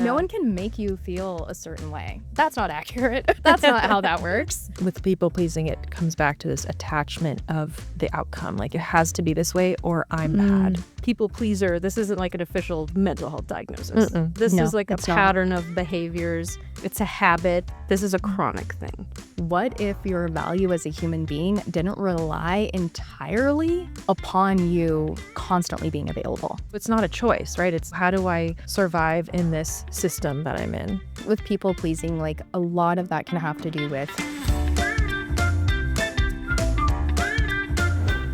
No one can make you feel a certain way. That's not accurate. That's not how that works. With people pleasing, it comes back to this attachment of the outcome. Like, it has to be this way or I'm bad. People pleaser, this isn't like an official mental health diagnosis. This is like a pattern of behaviors. It's a habit. This is a chronic thing. What if your value as a human being didn't rely entirely upon you constantly being available? It's not a choice, right? It's how do I survive in this system that I'm in? With people pleasing, like a lot of that can have to do with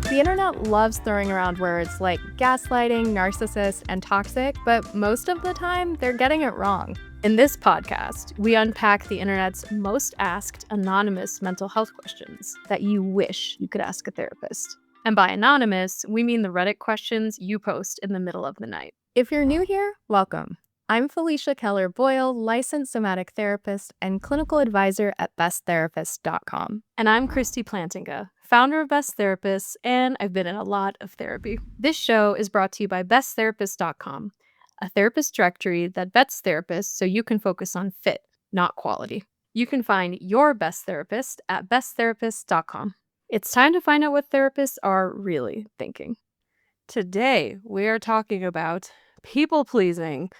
the internet loves throwing around words like gaslighting, narcissist, and toxic, but most of the time they're getting it wrong. In this podcast, we unpack the internet's most asked anonymous mental health questions that you wish you could ask a therapist. And by anonymous, we mean the Reddit questions you post in the middle of the night. If you're new here, welcome. I'm Felicia Keller-Boyle, licensed somatic therapist and clinical advisor at besttherapist.com. And I'm Kristie Plantinga, founder of Best Therapists, and I've been in a lot of therapy. This show is brought to you by besttherapist.com, a therapist directory that vets therapists so you can focus on fit, not quality. You can find your best therapist at besttherapist.com. It's time to find out what therapists are really thinking. Today, we are talking about people pleasing.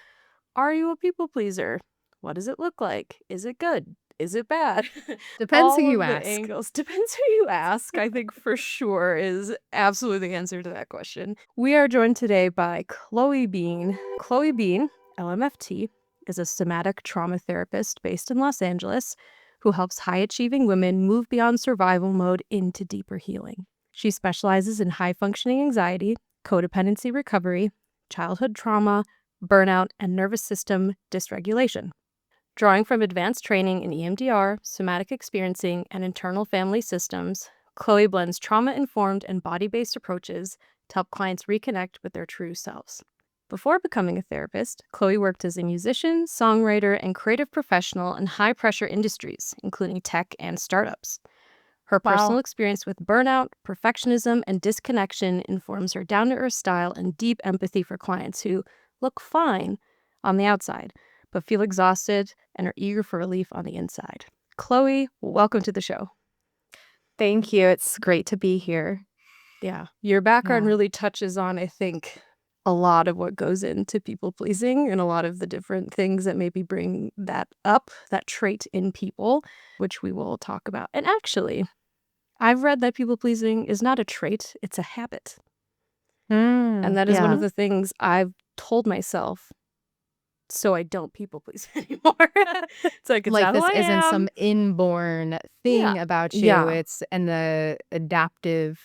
Are you a people pleaser? What does it look like? Is it good? Is it bad? Depends who you All of ask. the angles. Depends who you ask, I think for sure is absolutely the answer to that question. We are joined today by Chloe Bean. Chloe Bean, LMFT, is a somatic trauma therapist based in Los Angeles who helps high-achieving women move beyond survival mode into deeper healing. She specializes in high-functioning anxiety, codependency recovery, childhood trauma, burnout, and nervous system dysregulation. Drawing from advanced training in EMDR, somatic experiencing, and internal family systems, Chloe blends trauma-informed and body-based approaches to help clients reconnect with their true selves. Before becoming a therapist, Chloe worked as a musician, songwriter, and creative professional in high-pressure industries, including tech and startups. Her personal experience with burnout, perfectionism, and disconnection informs her down-to-earth style and deep empathy for clients who look fine on the outside, but feel exhausted and are eager for relief on the inside. Chloe, welcome to the show. Thank you. It's great to be here. Yeah, your background really touches on, I think, a lot of what goes into people pleasing and a lot of the different things that maybe bring that up, that trait in people, which we will talk about. And actually, I've read that people pleasing is not a trait, it's a habit. And that is one of the things I've told myself so I don't people please anymore. It's like, Like, not this who I isn't am. some inborn thing about you. Yeah. It's and the adaptive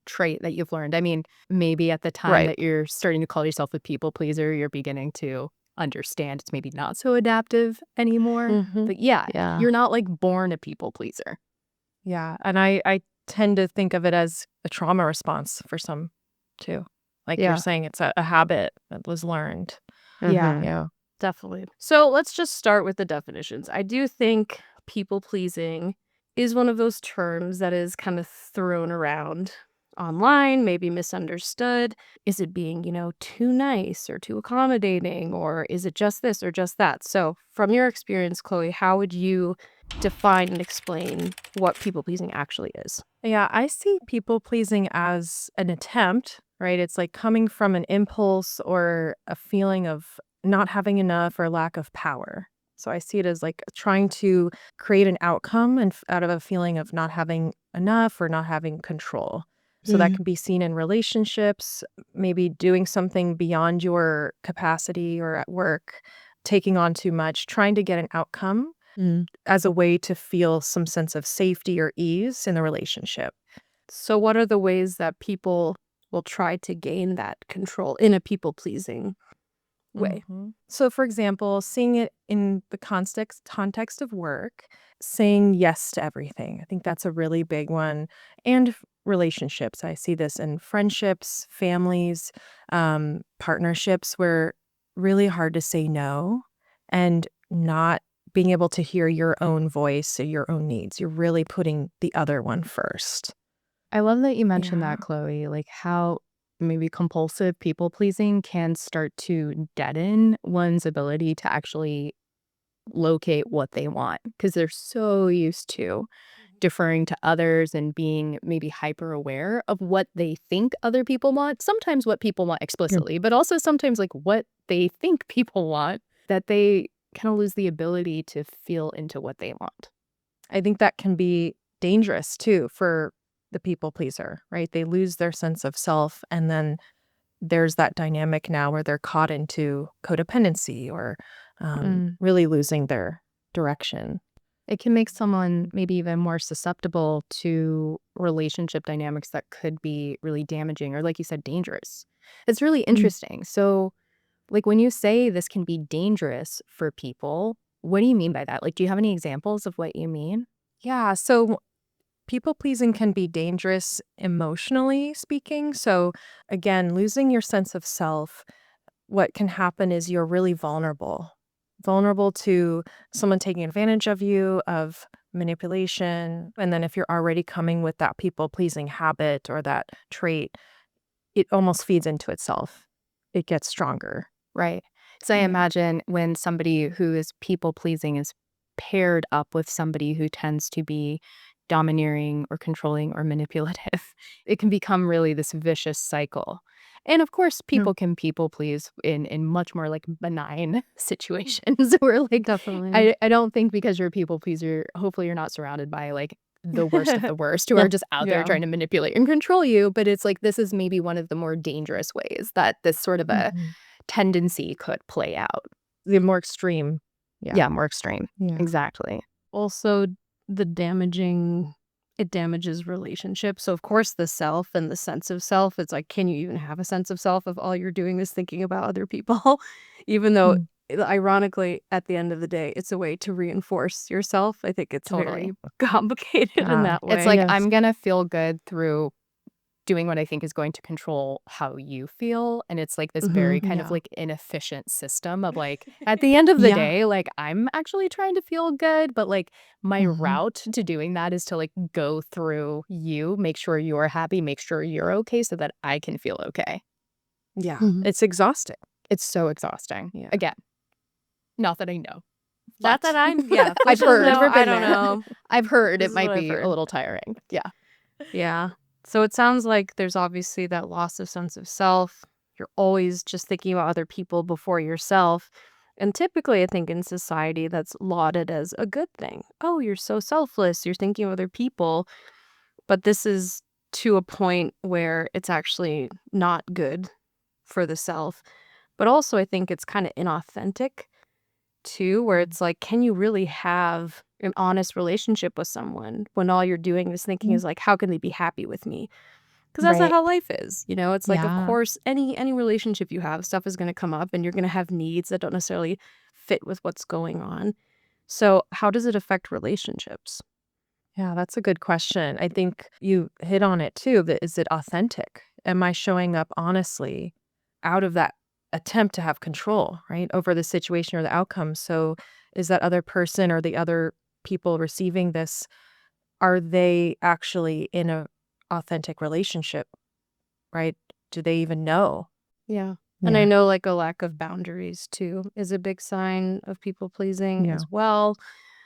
trait that you've learned. I mean, maybe at the time Right. that you're starting to call yourself a people pleaser, you're beginning to understand it's maybe not so adaptive anymore. But Yeah. you're not like born a people pleaser. Yeah. And I tend to think of it as a trauma response for some too. Like you're saying, it's a habit that was learned. Yeah. Definitely. So let's just start with the definitions. I do think people pleasing is one of those terms that is kind of thrown around online, maybe misunderstood. Is it being, too nice or too accommodating, or is it just this or just that? So from your experience, Chloe, how would you define and explain what people pleasing actually is? Yeah, I see people pleasing as an attempt, right? It's like coming from an impulse or a feeling of not having enough or lack of power. So I see it as like trying to create an outcome and out of a feeling of not having enough or not having control. So that can be seen in relationships, maybe doing something beyond your capacity or at work, taking on too much, trying to get an outcome as a way to feel some sense of safety or ease in the relationship. So what are the ways that people will try to gain that control in a people-pleasing way? So, for example, seeing it in the context of work, saying yes to everything. I think that's a really big one. And relationships. I see this in friendships, families, partnerships where really hard to say no and not being able to hear your own voice or your own needs. You're really putting the other one first. I love that you mentioned that, Chloe, like how maybe compulsive people pleasing can start to deaden one's ability to actually locate what they want because they're so used to deferring to others and being maybe hyper aware of what they think other people want. Sometimes what people want explicitly, but also sometimes like what they think people want, that they kind of lose the ability to feel into what they want. I think that can be dangerous too for the people pleaser, right? They lose their sense of self, and then there's that dynamic now where they're caught into codependency or really losing their direction. It can make someone maybe even more susceptible to relationship dynamics that could be really damaging or, like you said, dangerous. It's really interesting. So, like when you say this can be dangerous for people, what do you mean by that? Like, do you have any examples of what you mean? Yeah, so people pleasing can be dangerous emotionally speaking. So, again, losing your sense of self, what can happen is you're really vulnerable to someone taking advantage of you, of manipulation. And then if you're already coming with that people pleasing habit or that trait, it almost feeds into itself. It gets stronger. Right. So I Yeah. imagine when somebody who is people pleasing is paired up with somebody who tends to be domineering or controlling or manipulative, it can become really this vicious cycle. And of course, Yeah. people can people please in much more like benign situations where like Definitely. I don't think because you're a people pleaser, hopefully you're not surrounded by like the worst of the worst who are just out there Yeah. trying to manipulate and control you. But it's like this is maybe one of the more dangerous ways that this sort of a Mhm. tendency could play out. The more extreme. Yeah, more extreme. Yeah. Exactly. Also, it damages relationships. So, of course, the self and the sense of self, it's like, can you even have a sense of self if all you're doing is thinking about other people? Even though, ironically, at the end of the day, it's a way to reinforce yourself. I think it's Totally. very complicated in that It's way. like Yes. I'm gonna feel good through doing what I think is going to control how you feel. And it's like this very kind of Yeah. like inefficient system of like, at the end of the Yeah. day, like I'm actually trying to feel good, but like my Mhm. route to doing that is to like go through you, make sure you're happy, make sure you're okay so that I can feel okay. Yeah. Mhm. It's exhausting. It's so exhausting. Yeah. Again, not that I know. Not But that I'm, yeah, I've Felicia doesn't heard. know, Never I been don't there. know. I've heard This it is what might I've be a heard. little tiring. Yeah. Yeah. So it sounds like there's obviously that loss of sense of self. You're always just thinking about other people before yourself. And typically, I think in society, that's lauded as a good thing. Oh, you're so selfless. You're thinking of other people. But this is to a point where it's actually not good for the self. But also, I think it's kind of inauthentic too, where it's like, can you really have an honest relationship with someone when all you're doing is thinking is like, how can they be happy with me? Because that's not Right. how life is. You know, it's like, of Yeah. course, any relationship you have, stuff is going to come up and you're going to have needs that don't necessarily fit with what's going on. So how does it affect relationships? Yeah, that's a good question. I think you hit on it too. That is it authentic? Am I showing up honestly out of that attempt to have control, right, over the situation or the outcome? So is that other person or the other people receiving this, are they actually in a authentic relationship, right? Do they even know? Yeah. And I know like a lack of boundaries too is a big sign of people pleasing Yeah. as well.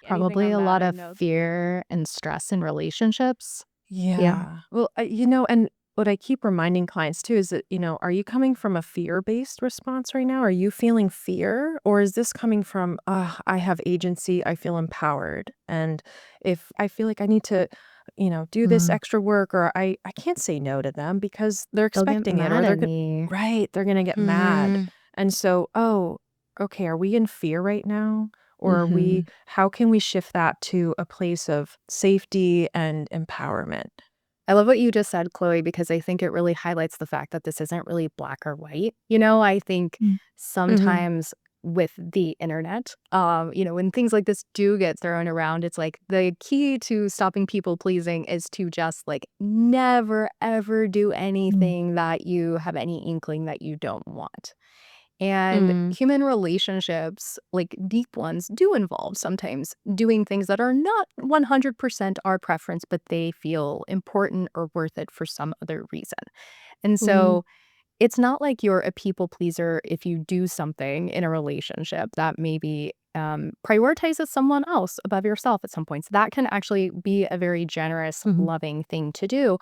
Anything Probably on a that, lot I of know. fear and stress in relationships. Yeah. Yeah. Well, and what I keep reminding clients too is that, are you coming from a fear-based response right now? Are you feeling fear? Or is this coming from, I have agency, I feel empowered. And if I feel like I need to, do this extra work, or I can't say no to them because they're They'll get expecting it, or mad at me. they're going to get mad. And so, okay, are we in fear right now? Or are we, how can we shift that to a place of safety and empowerment? I love what you just said, Chloe, because I think it really highlights the fact that this isn't really black or white. I think sometimes with the internet, when things like this do get thrown around, it's like the key to stopping people pleasing is to just like never, ever do anything that you have any inkling that you don't want. And human relationships, like deep ones, do involve sometimes doing things that are not 100% our preference, but they feel important or worth it for some other reason. And so it's not like you're a people pleaser if you do something in a relationship that maybe prioritizes someone else above yourself at some points. That can actually be a very generous, Mhm. loving thing to do.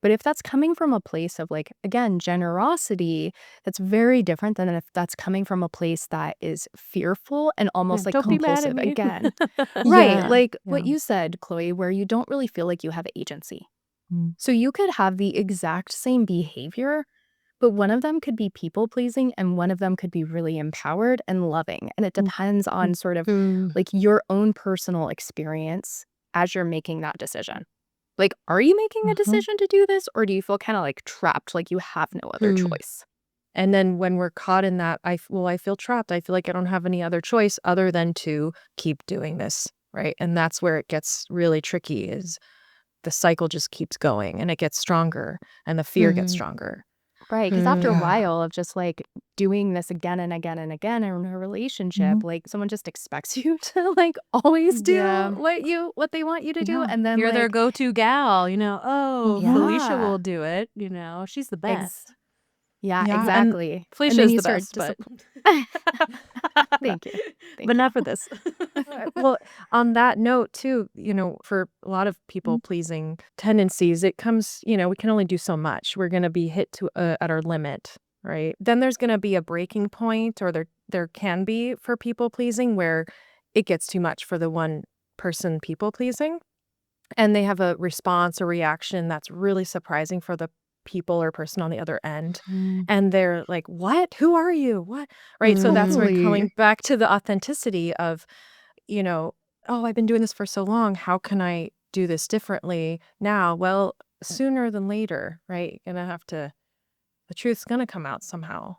But if that's coming from a place of like, again, generosity, that's very different than if that's coming from a place that is fearful and Yeah, almost like don't be mad at compulsive. me. Again, right. Yeah. Like Yeah. what you said, Chloe, where you don't really feel like you have agency. Mm. So you could have the exact same behavior, but one of them could be people pleasing and one of them could be really empowered and loving. And it Mm. depends on sort of Mm. like your own personal experience as you're making that decision. Like, are you making a Mhm. decision to do this, or do you feel kind of like trapped, like you have no other Hmm. choice? And then when we're caught in that, I feel trapped. I feel like I don't have any other choice other than to keep doing this, right? And that's where it gets really tricky is the cycle just keeps going and it gets stronger and the fear gets Mhm. stronger. Right. Because after a Mm. Yeah. while of just like doing this again and again and again in a relationship, Mhm. like someone just expects you to like always do Yeah. what they want you to do. Yeah. And then You're their like, go-to gal, oh, Mhm. Felicia yeah. will do it, she's the Ex- best. yeah, Yeah. And exactly. And Felicia then is you the start best, but Thank you. Thank but you. not for this. well, on that note too, for a lot of people Mhm. pleasing tendencies, it comes, we can only do so much. We're going to be hit to at our limit, right? Then there's going to be a breaking point, or there can be for people pleasing where it gets too much for the one person people pleasing, and they have a response or reaction that's really surprising for the people or person on the other end. Mm. And they're like, what? Who are you? What? Right. So that's where Totally. coming back to the authenticity of, you know, oh, I've been doing this for so long. How can I do this differently now? Well, sooner than later, right? The truth's gonna come out somehow.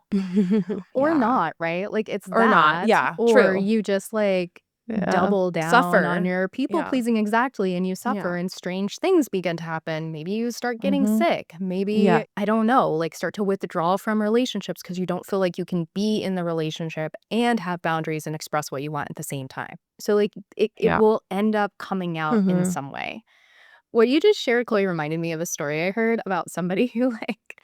Or Yeah. not, right? Like it's Or not. that, Yeah. or True. you just like Yeah. double down on Suffer. your people Yeah. pleasing exactly and you suffer Yeah. and strange things begin to happen. Maybe you start getting Mm-hmm. sick. Yeah. Maybe, I don't know, like start to withdraw from relationships because you don't feel like you can be in the relationship and have boundaries and express what you want at the same time. So like it Yeah. will end up coming out in Mhm. some way. What you just shared, Chloe, reminded me of a story I heard about somebody who like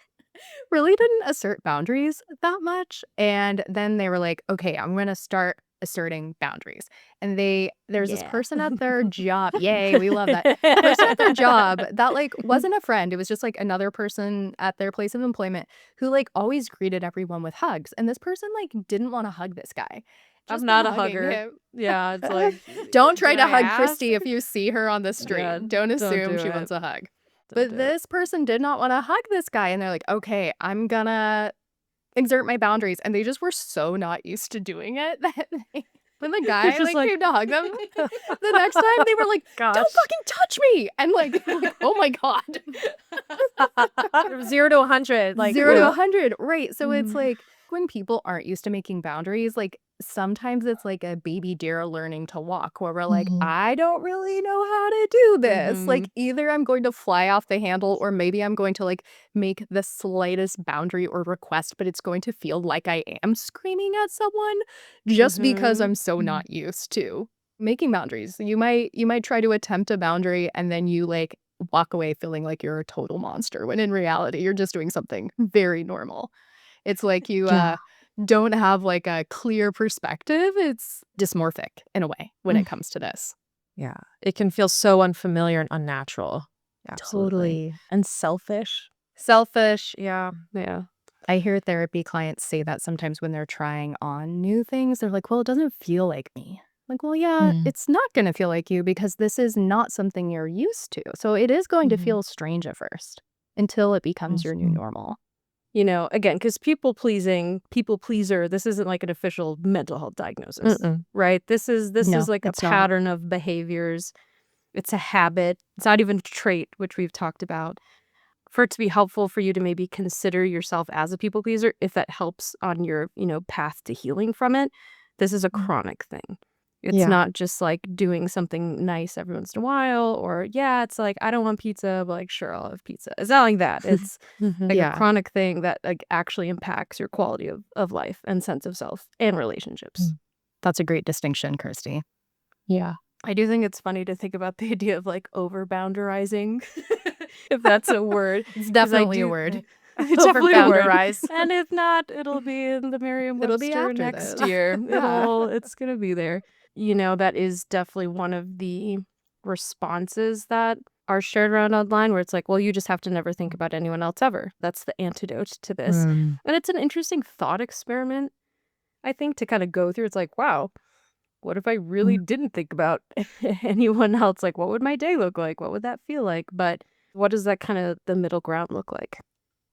really didn't assert boundaries that much. And then they were like, okay, I'm going to start asserting boundaries. And there's this Yeah. person at their job. Yay, we love that. Person at their job that like wasn't a friend. It was just like another person at their place of employment who like always greeted everyone with hugs. And this person like didn't want to hug this guy. I'm Just not a hugging hugger. him. Yeah, it's like, Don't try can to I hug ask? Kristie if you see her on the street. Yeah, Don't don't assume do she it. wants a hug. Don't But do it. this person did not want to hug this guy. And they're like, okay, I'm gonna exert my boundaries. And they just were so not used to doing it that when the guy They're just like like, came to hug them, the next time they were like, Gosh. don't fucking touch me. And like oh my God. From 0 to 100. Like, 0 to 100. Right. So it's Mhm. like when people aren't used to making boundaries, like sometimes it's like a baby deer learning to walk where we're like, Mhm. I don't really know how to do this. Mhm. Like either I'm going to fly off the handle or maybe I'm going to like make the slightest boundary or request, but it's going to feel like I am screaming at someone just because Mhm. I'm so Mhm. not used to making boundaries. You might try to attempt a boundary and then you like walk away feeling like you're a total monster when in reality you're just doing something very normal. It's like you Yeah. don't have like a clear perspective. It's dysmorphic in a way when it Mm. comes to this. Yeah. It can feel so unfamiliar and unnatural. Absolutely. Totally. And selfish. Selfish. Yeah. Yeah. I hear therapy clients say that sometimes when they're trying on new things, they're like, well, it doesn't feel like me. Like, well, yeah, Mm. it's not going to feel like you because this is not something you're used to. So it is going to Mhm. feel strange at first until it becomes your new Mhm. normal. Again, because people pleaser, this isn't like an official mental health diagnosis, Mm-mm. right? This is No, like a it's not. pattern of behaviors. It's a habit. It's not even a trait, which we've talked about. For it to be helpful for you to maybe consider yourself as a people pleaser, if that helps on your, path to healing from it, this is a Mm. chronic thing. It's Yeah. not just like doing something nice every once in a while, or it's like, I don't want pizza, but like, sure, I'll have pizza. It's not like that. It's Mhm. like a Yeah. chronic thing that like actually impacts your quality of life and sense of self and relationships. Mm. That's a great distinction, Kirsty. Yeah. I do think it's funny to think about the idea of like over boundarizing, if that's a word. It's 'Cause I definitely a do- word. It over definitely founder would. rise. And if not, it'll be in the It'll be Merriam-Webster after next this. year. Yeah. It's gonna be there. That is definitely one of the responses that are shared around online where it's like, well, you just have to never think about anyone else ever. That's the antidote to this. Mm. And it's an interesting thought experiment, I think, to kind of go through. It's like, wow, what if I really didn't think about anyone else? Like, what would my day look like? What would that feel like? But what does that kind of the middle ground look like?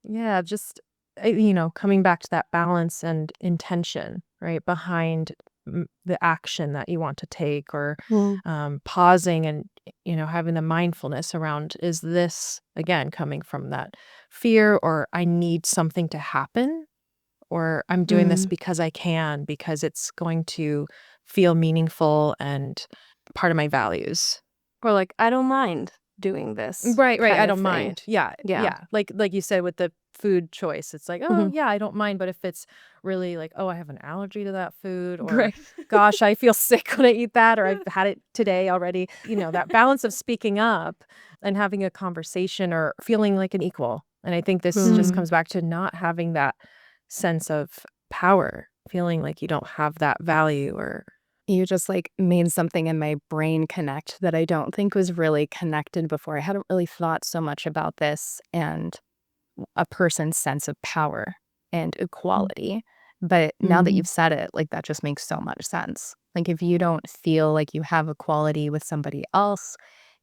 Yeah, just, coming back to that balance and intention, right, behind the action that you want to take or Mm. pausing and, having the mindfulness around, is this, again, coming from that fear or I need something to happen or I'm doing this Mm. because I can, because it's going to feel meaningful and part of my values. Or like, I don't mind doing this Right, right. kind I of don't thing. mind. Yeah, Yeah. yeah. Like you said with the food choice, it's like, oh Mhm. yeah, I don't mind. But if it's really like, oh, I have an allergy to that food, or Right. gosh, I feel sick when I eat that, or I've had it today already. That balance of speaking up and having a conversation or feeling like an equal. And I think this just Mm. comes back to not having that sense of power, feeling like you don't have that value or You just like made something in my brain connect that I don't think was really connected before. I hadn't really thought so much about this and a person's sense of power and equality. But now that Mhm. you've said it, like that just makes so much sense. Like if you don't feel like you have equality with somebody else,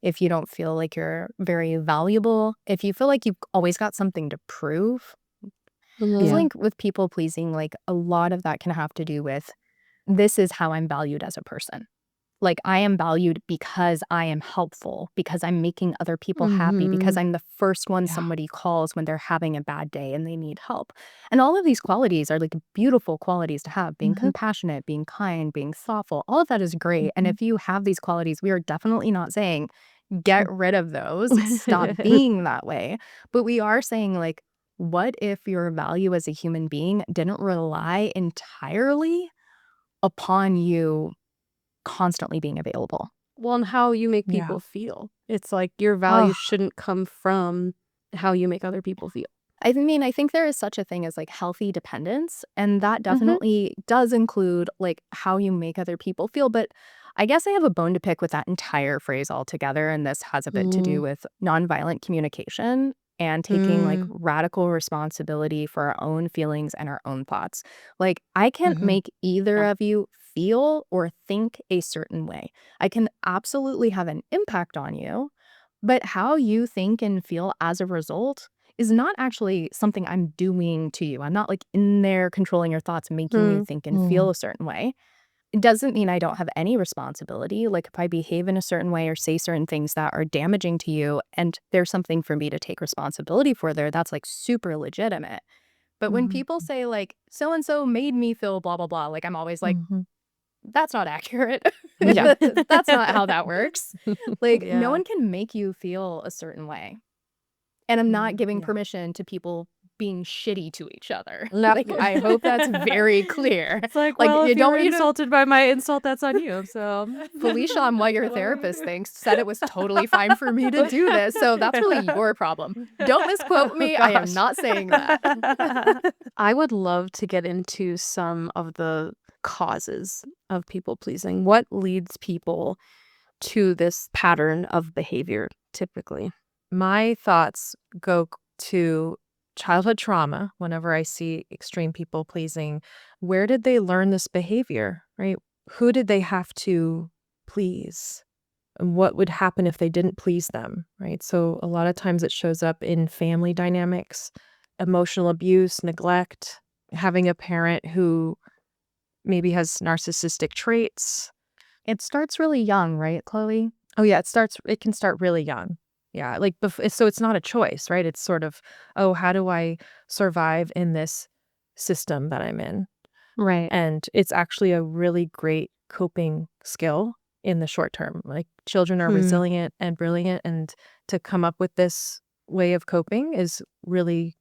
if you don't feel like you're very valuable, if you feel like you've always got something to prove, I Mhm. yeah. think with people pleasing, like a lot of that can have to do with this is how I'm valued as a person. Like, I am valued because I am helpful, because I'm making other people happy, because Mhm. I'm the first one Yeah. somebody calls when they're having a bad day and they need help. And all of these qualities are like beautiful qualities to have, being Mhm. compassionate, being kind, being thoughtful. All of that is great. And Mhm. if you have these qualities, we are definitely not saying get Mm. rid of those, stop being that way. But we are saying, like, what if your value as a human being didn't rely entirely upon you constantly being available? Well, and how you make Yeah. people feel. It's like your value Oh, shouldn't come from how you make other people feel. I mean, I think there is such a thing as like healthy dependence, and that Mhm. definitely does include like how you make other people feel. But I guess I have a bone to pick with that entire phrase altogether. And this has a bit to do Mm. with nonviolent communication and taking like Mm. radical responsibility for our own feelings and our own thoughts. Like, I can't Mhm. make either Yeah. of you feel or think a certain way. I can absolutely have an impact on you, but how you think and feel as a result is not actually something I'm doing to you. I'm not like in there controlling your thoughts, making you Mm. think and feel Mm. a certain way. It doesn't mean I don't have any responsibility. Like if I behave in a certain way or say certain things that are damaging to you and there's something for me to take responsibility for there, that's like super legitimate. But when Mhm. people say like so and so made me feel blah blah blah, like I'm always like Mhm. that's not accurate. Yeah. That's not how that works. Like no Yeah. one can make you feel a certain way. And I'm not giving Yeah. permission to people being shitty to each other. No. Like, I hope that's very clear. It's like, Like, well, you if you don't were want you to insulted by my insult, that's on you. So Felicia on what your therapist thinks said it was totally fine for me to do this, so that's really your problem. Don't misquote Oh me, I am gosh. not saying that. I would love to get into some of the causes of people pleasing. What leads people to this pattern of behavior typically? My thoughts go to childhood trauma whenever I see extreme people pleasing. Where did they learn this behavior, right? Who did they have to please? And what would happen if they didn't please them, right? So a lot of times it shows up in family dynamics, emotional abuse, neglect, having a parent who maybe has narcissistic traits. It starts really young, right, Chloe? Oh yeah, it can start really young. Yeah, like so it's not a choice, right? It's sort of, oh, how do I survive in this system that I'm in? Right. And it's actually a really great coping skill in the short term. Like children are Hmm. resilient and brilliant, and to come up with this way of coping is really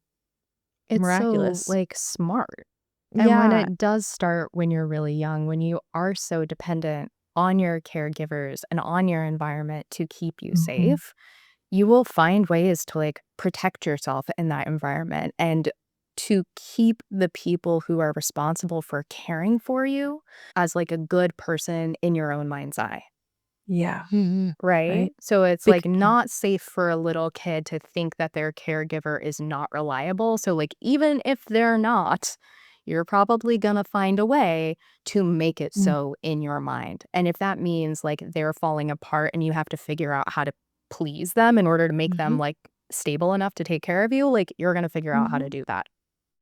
It's so, miraculous. like, smart. And when Yeah. it does start when you're really young, when you are so dependent on your caregivers and on your environment to keep you Mhm. safe, you will find ways to like protect yourself in that environment and to keep the people who are responsible for caring for you as like a good person in your own mind's eye. Yeah. Right? Right. So it's Bec like not safe for a little kid to think that their caregiver is not reliable. So like even if they're not, you're probably gonna find a way to make it Mm. so in your mind. And if that means like they're falling apart and you have to figure out how to please them in order to make them Mhm. like stable enough to take care of you, like you're gonna figure out how to Mhm. do that.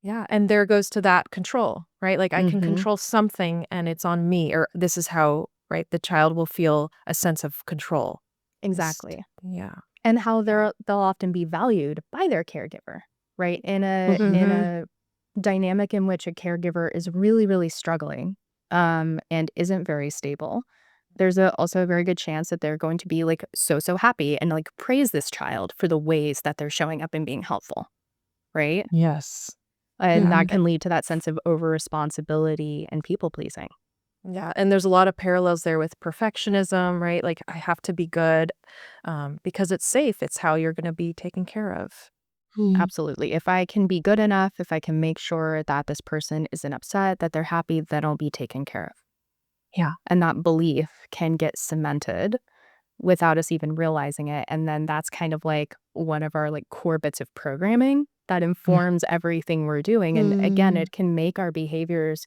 Yeah, and there goes to that control, right? Like, I can Mhm. control something and it's on me, or this is how, right, the child will feel a sense of control. Just Exactly. yeah, And how yeah. they'll often be valued by their caregiver, right? In Mhm. a dynamic in which a caregiver is really, really struggling, and isn't very stable, there's also a very good chance that they're going to be like so happy and like praise this child for the ways that they're showing up and being helpful, right? Yes. And Yeah. that can lead to that sense of over responsibility and people pleasing. Yeah, and there's a lot of parallels there with perfectionism, right? Like, I have to be good, because it's safe. It's how you're gonna be taken care of. Absolutely. If I can be good enough, if I can make sure that this person isn't upset, that they're happy, then I'll be taken care of. Yeah. And that belief can get cemented without us even realizing it. And then that's kind of like one of our like core bits of programming that Yeah. informs everything we're doing. And again, Mm. it can make our behaviors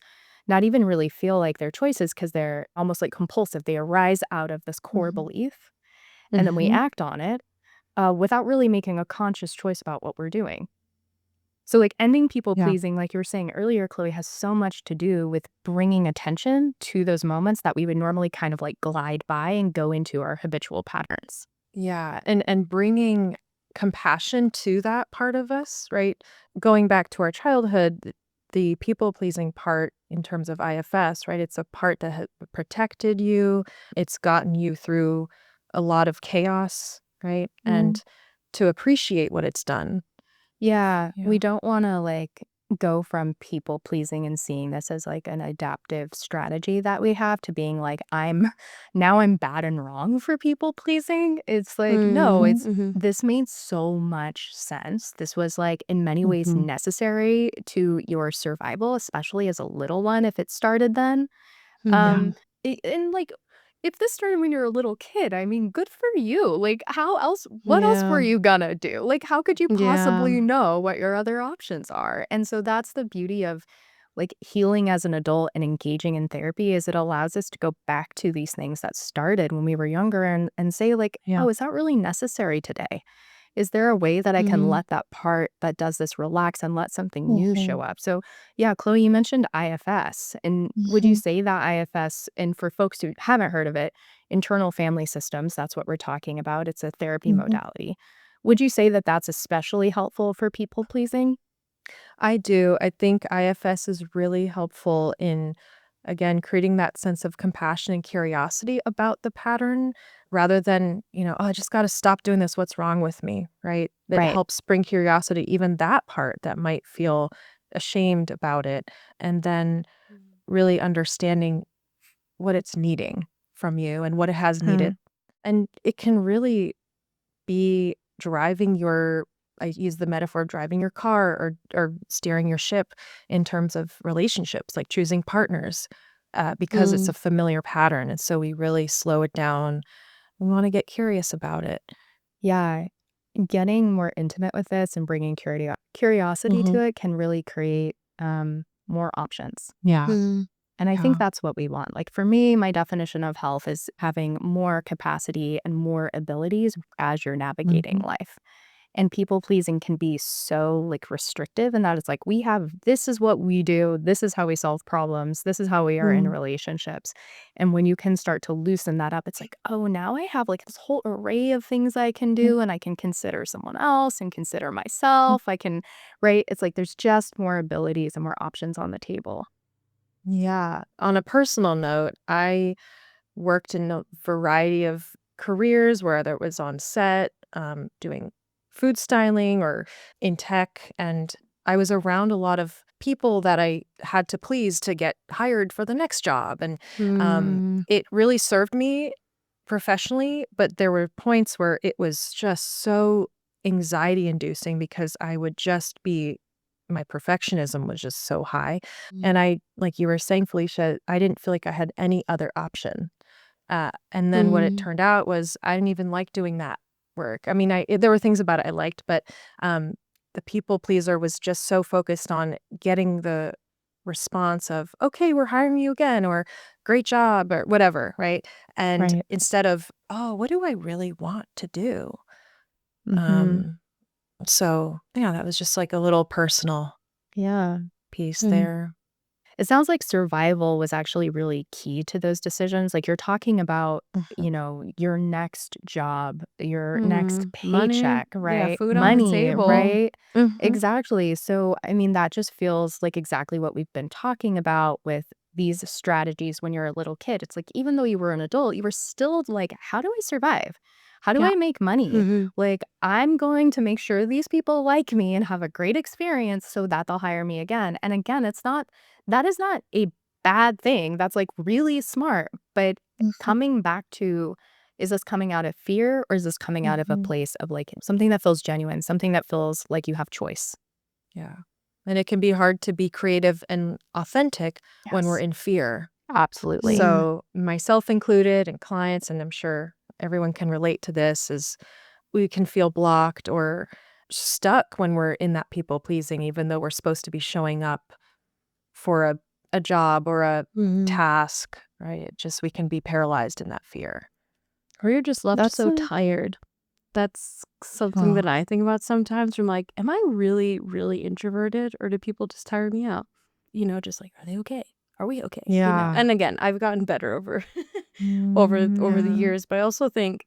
not even really feel like they're choices because they're almost like compulsive. They arise out of this core Mhm. belief and then we Mhm. act on it without really making a conscious choice about what we're doing. So, like, ending people Yeah. pleasing, like you were saying earlier, Chloe, has so much to do with bringing attention to those moments that we would normally kind of like glide by and go into our habitual patterns. Yeah, and bringing compassion to that part of us, right? Going back to our childhood, the people-pleasing part in terms of IFS, right? It's a part that had protected you. It's gotten you through a lot of chaos, right? Mm. And to appreciate what it's done. Yeah, we Yeah. don't want to like go from people pleasing and seeing this as like an adaptive strategy that we have to being like, I'm bad and wrong for people pleasing. It's like, no, Mhm. it's Mhm. this made so much sense. This was like in many ways Mhm. necessary to your survival, especially as a little one, if it started then. Yeah. Mhm. And like, if this started when you were a little kid, I mean, good for you. Like, what else Yeah. were you gonna do? Like, how could you Yeah. possibly know what your other options are? And so that's the beauty of like healing as an adult and engaging in therapy is it allows us to go back to these things that started when we were younger and say like, Yeah. oh, is that really necessary today? Is there a way that I can Mhm. let that part that does this relax and let something new show Mhm. up? So, yeah, Chloe, you mentioned IFS. And would you Mhm. say that IFS, and for folks who haven't heard of it, internal family systems, that's what we're talking about. It's a therapy Mhm. modality. Would you say that that's especially helpful for people pleasing? I do. I think IFS is really helpful in, again, creating that sense of compassion and curiosity about the pattern rather than, oh, I just got to stop doing this. What's wrong with me? Right. That Right. helps bring curiosity, even that part that might feel ashamed about it. And then really understanding what it's needing from you and what it has needed. Hmm. And it can really be driving your I use the metaphor of driving your car or steering your ship in terms of relationships, like choosing partners, because it's a Mm. familiar pattern, and so we really slow it down. We wanna get curious about it. Yeah. Getting more intimate with this and bringing curiosity to Mhm. it can really create more options. Yeah. Mm. And I think Yeah. that's what we want. Like for me, my definition of health is having more capacity and more abilities as you're navigating Mhm. life. And people pleasing can be so like restrictive and that it's like this is what we do, this is how we solve problems, this is how we are in Mm. relationships. And when you can start to loosen that up, it's like, oh, now I have like this whole array of things I can Mm. do and I can consider someone else and consider Mm. myself. I can, right? It's like there's just more abilities and more options on the table. Yeah. On a personal note, I worked in a variety of careers, whether it was on set, doing food styling or in tech. And I was around a lot of people that I had to please to get hired for the next job. And Mm. it really served me professionally, but there were points where it was just so anxiety inducing because I would just be my perfectionism was just so high. And I, like you were saying, Felicia, I didn't feel like I had any other option. And then what it Mm. turned out was I didn't even like doing that work. I mean, there were things about it I liked, but the people pleaser was just so focused on getting the response of, okay, we're hiring you again, or great job, or whatever, right? And Right. instead of, oh, what do I really want to do? Mm-hmm. So yeah, that was just like a little personal Yeah. piece Mm. there. It sounds like survival was actually really key to those decisions. Like you're talking about, your next job, your next Money. paycheck, Yeah, right? food on the Money, table. right? Mhm. Exactly. So, I mean, that just feels like exactly what we've been talking about with these strategies when you're a little kid. It's like, even though you were an adult, you were still like, how do I survive? How do Yeah. I make money? Mhm. Like, I'm going to make sure these people like me and have a great experience so that they'll hire me again. And again, that is not a bad thing. That's like really smart. But coming back to, is this coming out of fear or is this coming out of a place of like something that feels genuine, something that feels like you have choice? Yeah. And it can be hard to be creative and authentic when we're Yes. in fear. Absolutely. So myself included and clients, and I'm sure everyone can relate to this, is we can feel blocked or stuck when we're in that people pleasing, even though we're supposed to be showing up for a job or a task, right? It just, we can be paralyzed in that fear. Or you're just left That's so tired. That's something that I think about sometimes. I'm like, am I really, really introverted, or do people just tire me out? Just like, are they okay? Are we okay? Yeah. And again, I've gotten better over the years, but I also think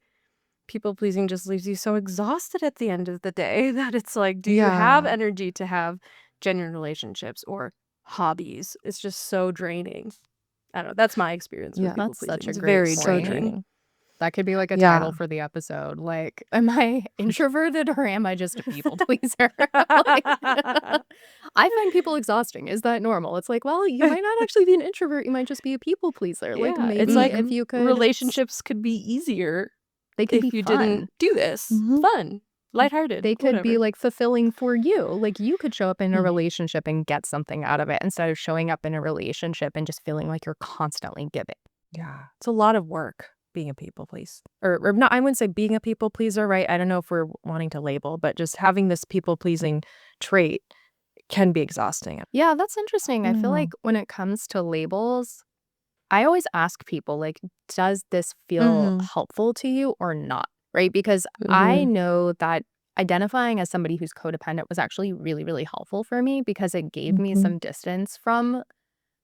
people pleasing just leaves you so exhausted at the end of the day that it's like, do you have Yeah. energy to have genuine relationships or hobbies? It's just so draining. I don't know. That's my experience with Yeah. people That's pleasing. such a It's great very So point. draining. That could be like a Yeah. title for the episode. Like, am I introverted or am I just a people pleaser? Like, I find people exhausting. Is that normal? It's like, well, you might not actually be an introvert. You might just be a people pleaser. Like, Yeah, it's maybe like if you could, relationships could be easier they could be if you fun. didn't do this. Fun, lighthearted, They could be whatever. like fulfilling for you. Like, you could show up in a Mhm. relationship and get something out of it instead of showing up in a relationship and just feeling like you're constantly giving. Yeah. It's a lot of work being a people pleaser. Or not, I wouldn't say being a people pleaser, right? I don't know if we're wanting to label, but just having this people pleasing trait can be exhausting. Yeah, that's interesting. I feel like when it comes to labels, I always ask people, like, does this feel helpful to you or not? Right? Because I know that identifying as somebody who's codependent was actually really, really helpful for me because it gave me some distance from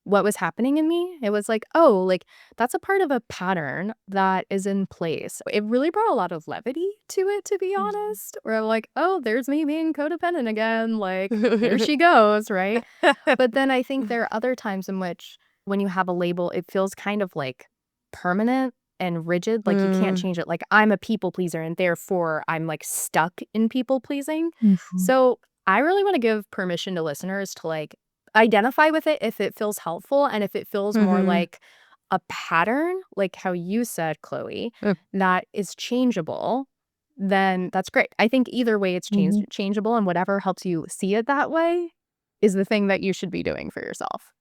what was happening in me. It was like, oh, like that's a part of a pattern that is in place. It really brought a lot of levity to it, to be honest. Where I'm like, oh, there's me being codependent again. Like, there she goes, right? But then I think there are other times in which when you have a label, it feels kind of like permanent and rigid. Like you can't change it. Like I'm a people pleaser and therefore I'm like stuck in people pleasing. So I really want to give permission to listeners to like identify with it if it feels helpful and if it feels more like a pattern, like how you said, Chloe, that is changeable, then that's great. I think either way it's changeable, and whatever helps you see it that way is the thing that you should be doing for yourself.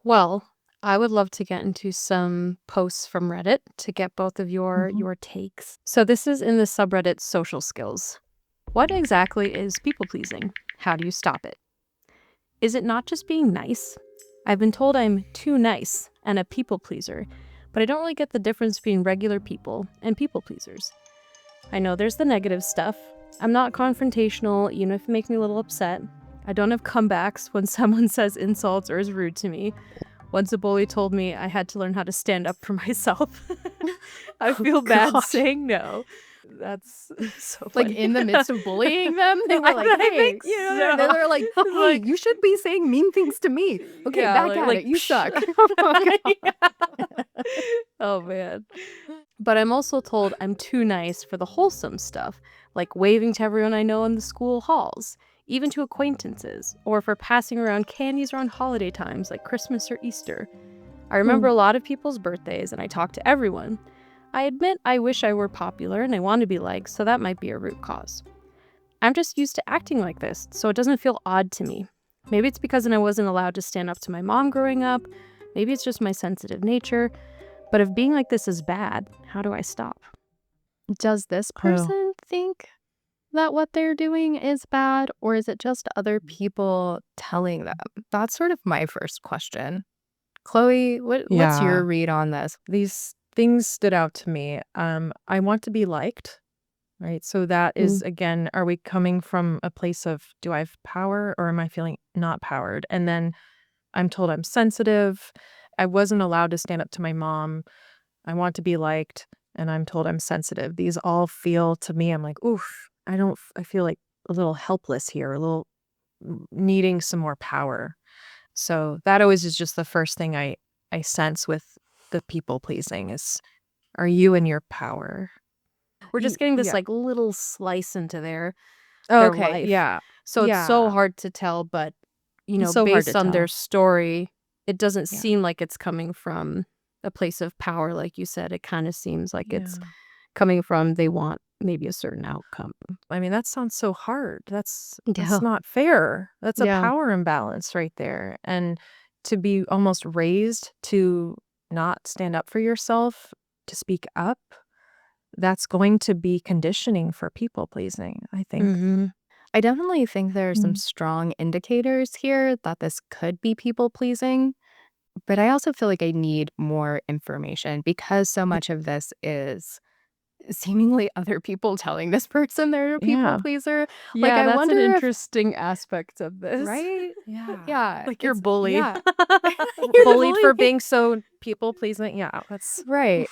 Well, I would love to get into some posts from Reddit to get both of your takes. So this is in the subreddit social skills. What exactly is people pleasing? How do you stop it? Is it not just being nice? I've been told I'm too nice and a people pleaser, but I don't really get the difference between regular people and people pleasers. I know there's the negative stuff. I'm not confrontational, even if it makes me a little upset. I don't have comebacks when someone says insults or is rude to me. Once a bully told me I had to learn how to stand up for myself. I feel bad saying no. That's so funny. Like in the midst of bullying them, they were like, I hey, think and so. they're like, It's hey, like- you should be saying mean things to me. Okay, Yeah, back at like, it. You suck. Oh, man. But I'm also told I'm too nice for the wholesome stuff, like waving to everyone I know in the school halls, even to acquaintances, or for passing around candies around holiday times like Christmas or Easter. I remember a lot of people's birthdays and I talk to everyone. I admit I wish I were popular and I want to be liked, so that might be a root cause. I'm just used to acting like this, so it doesn't feel odd to me. Maybe it's because I wasn't allowed to stand up to my mom growing up. Maybe it's just my sensitive nature. But if being like this is bad, how do I stop? Does this person think that what they're doing is bad, or is it just other people telling them? That's sort of my first question. Chloe, what's Yeah. your read on this? These things stood out to me. I want to be liked, right? So that is, again, are we coming from a place of, do I have power or am I feeling not powered? And then I'm told I'm sensitive. I wasn't allowed to stand up to my mom. I want to be liked, and I'm told I'm sensitive. These all feel to me, I'm like, oof, I feel like a little helpless here, a little needing some more power. So that always is just the first thing I sense with the people pleasing is, are you in your power? We're just getting this yeah. like little slice into their Okay, life. yeah. So it's so Yeah. hard to tell, but It's so hard based to on their tell. story, it doesn't Yeah. seem like it's coming from a place of power, like you said. It kind of seems like it's Yeah. coming from they want maybe a certain outcome. I mean, that sounds so hard. That's Yeah. not fair. That's a Yeah. power imbalance right there. And to be almost raised to not stand up for yourself, to speak up, that's going to be conditioning for people pleasing, I think. Mm-hmm. I definitely think there are some strong indicators here that this could be people pleasing, but I also feel like I need more information because so much of this is seemingly other people telling this person they're a people Yeah. pleaser. Yeah, I that's wonder an if, interesting aspect of this. right? Yeah. Yeah. Like you're it's- bullied. Yeah. You're Bullied for bullied. being so people pleasing. Yeah, that's Right.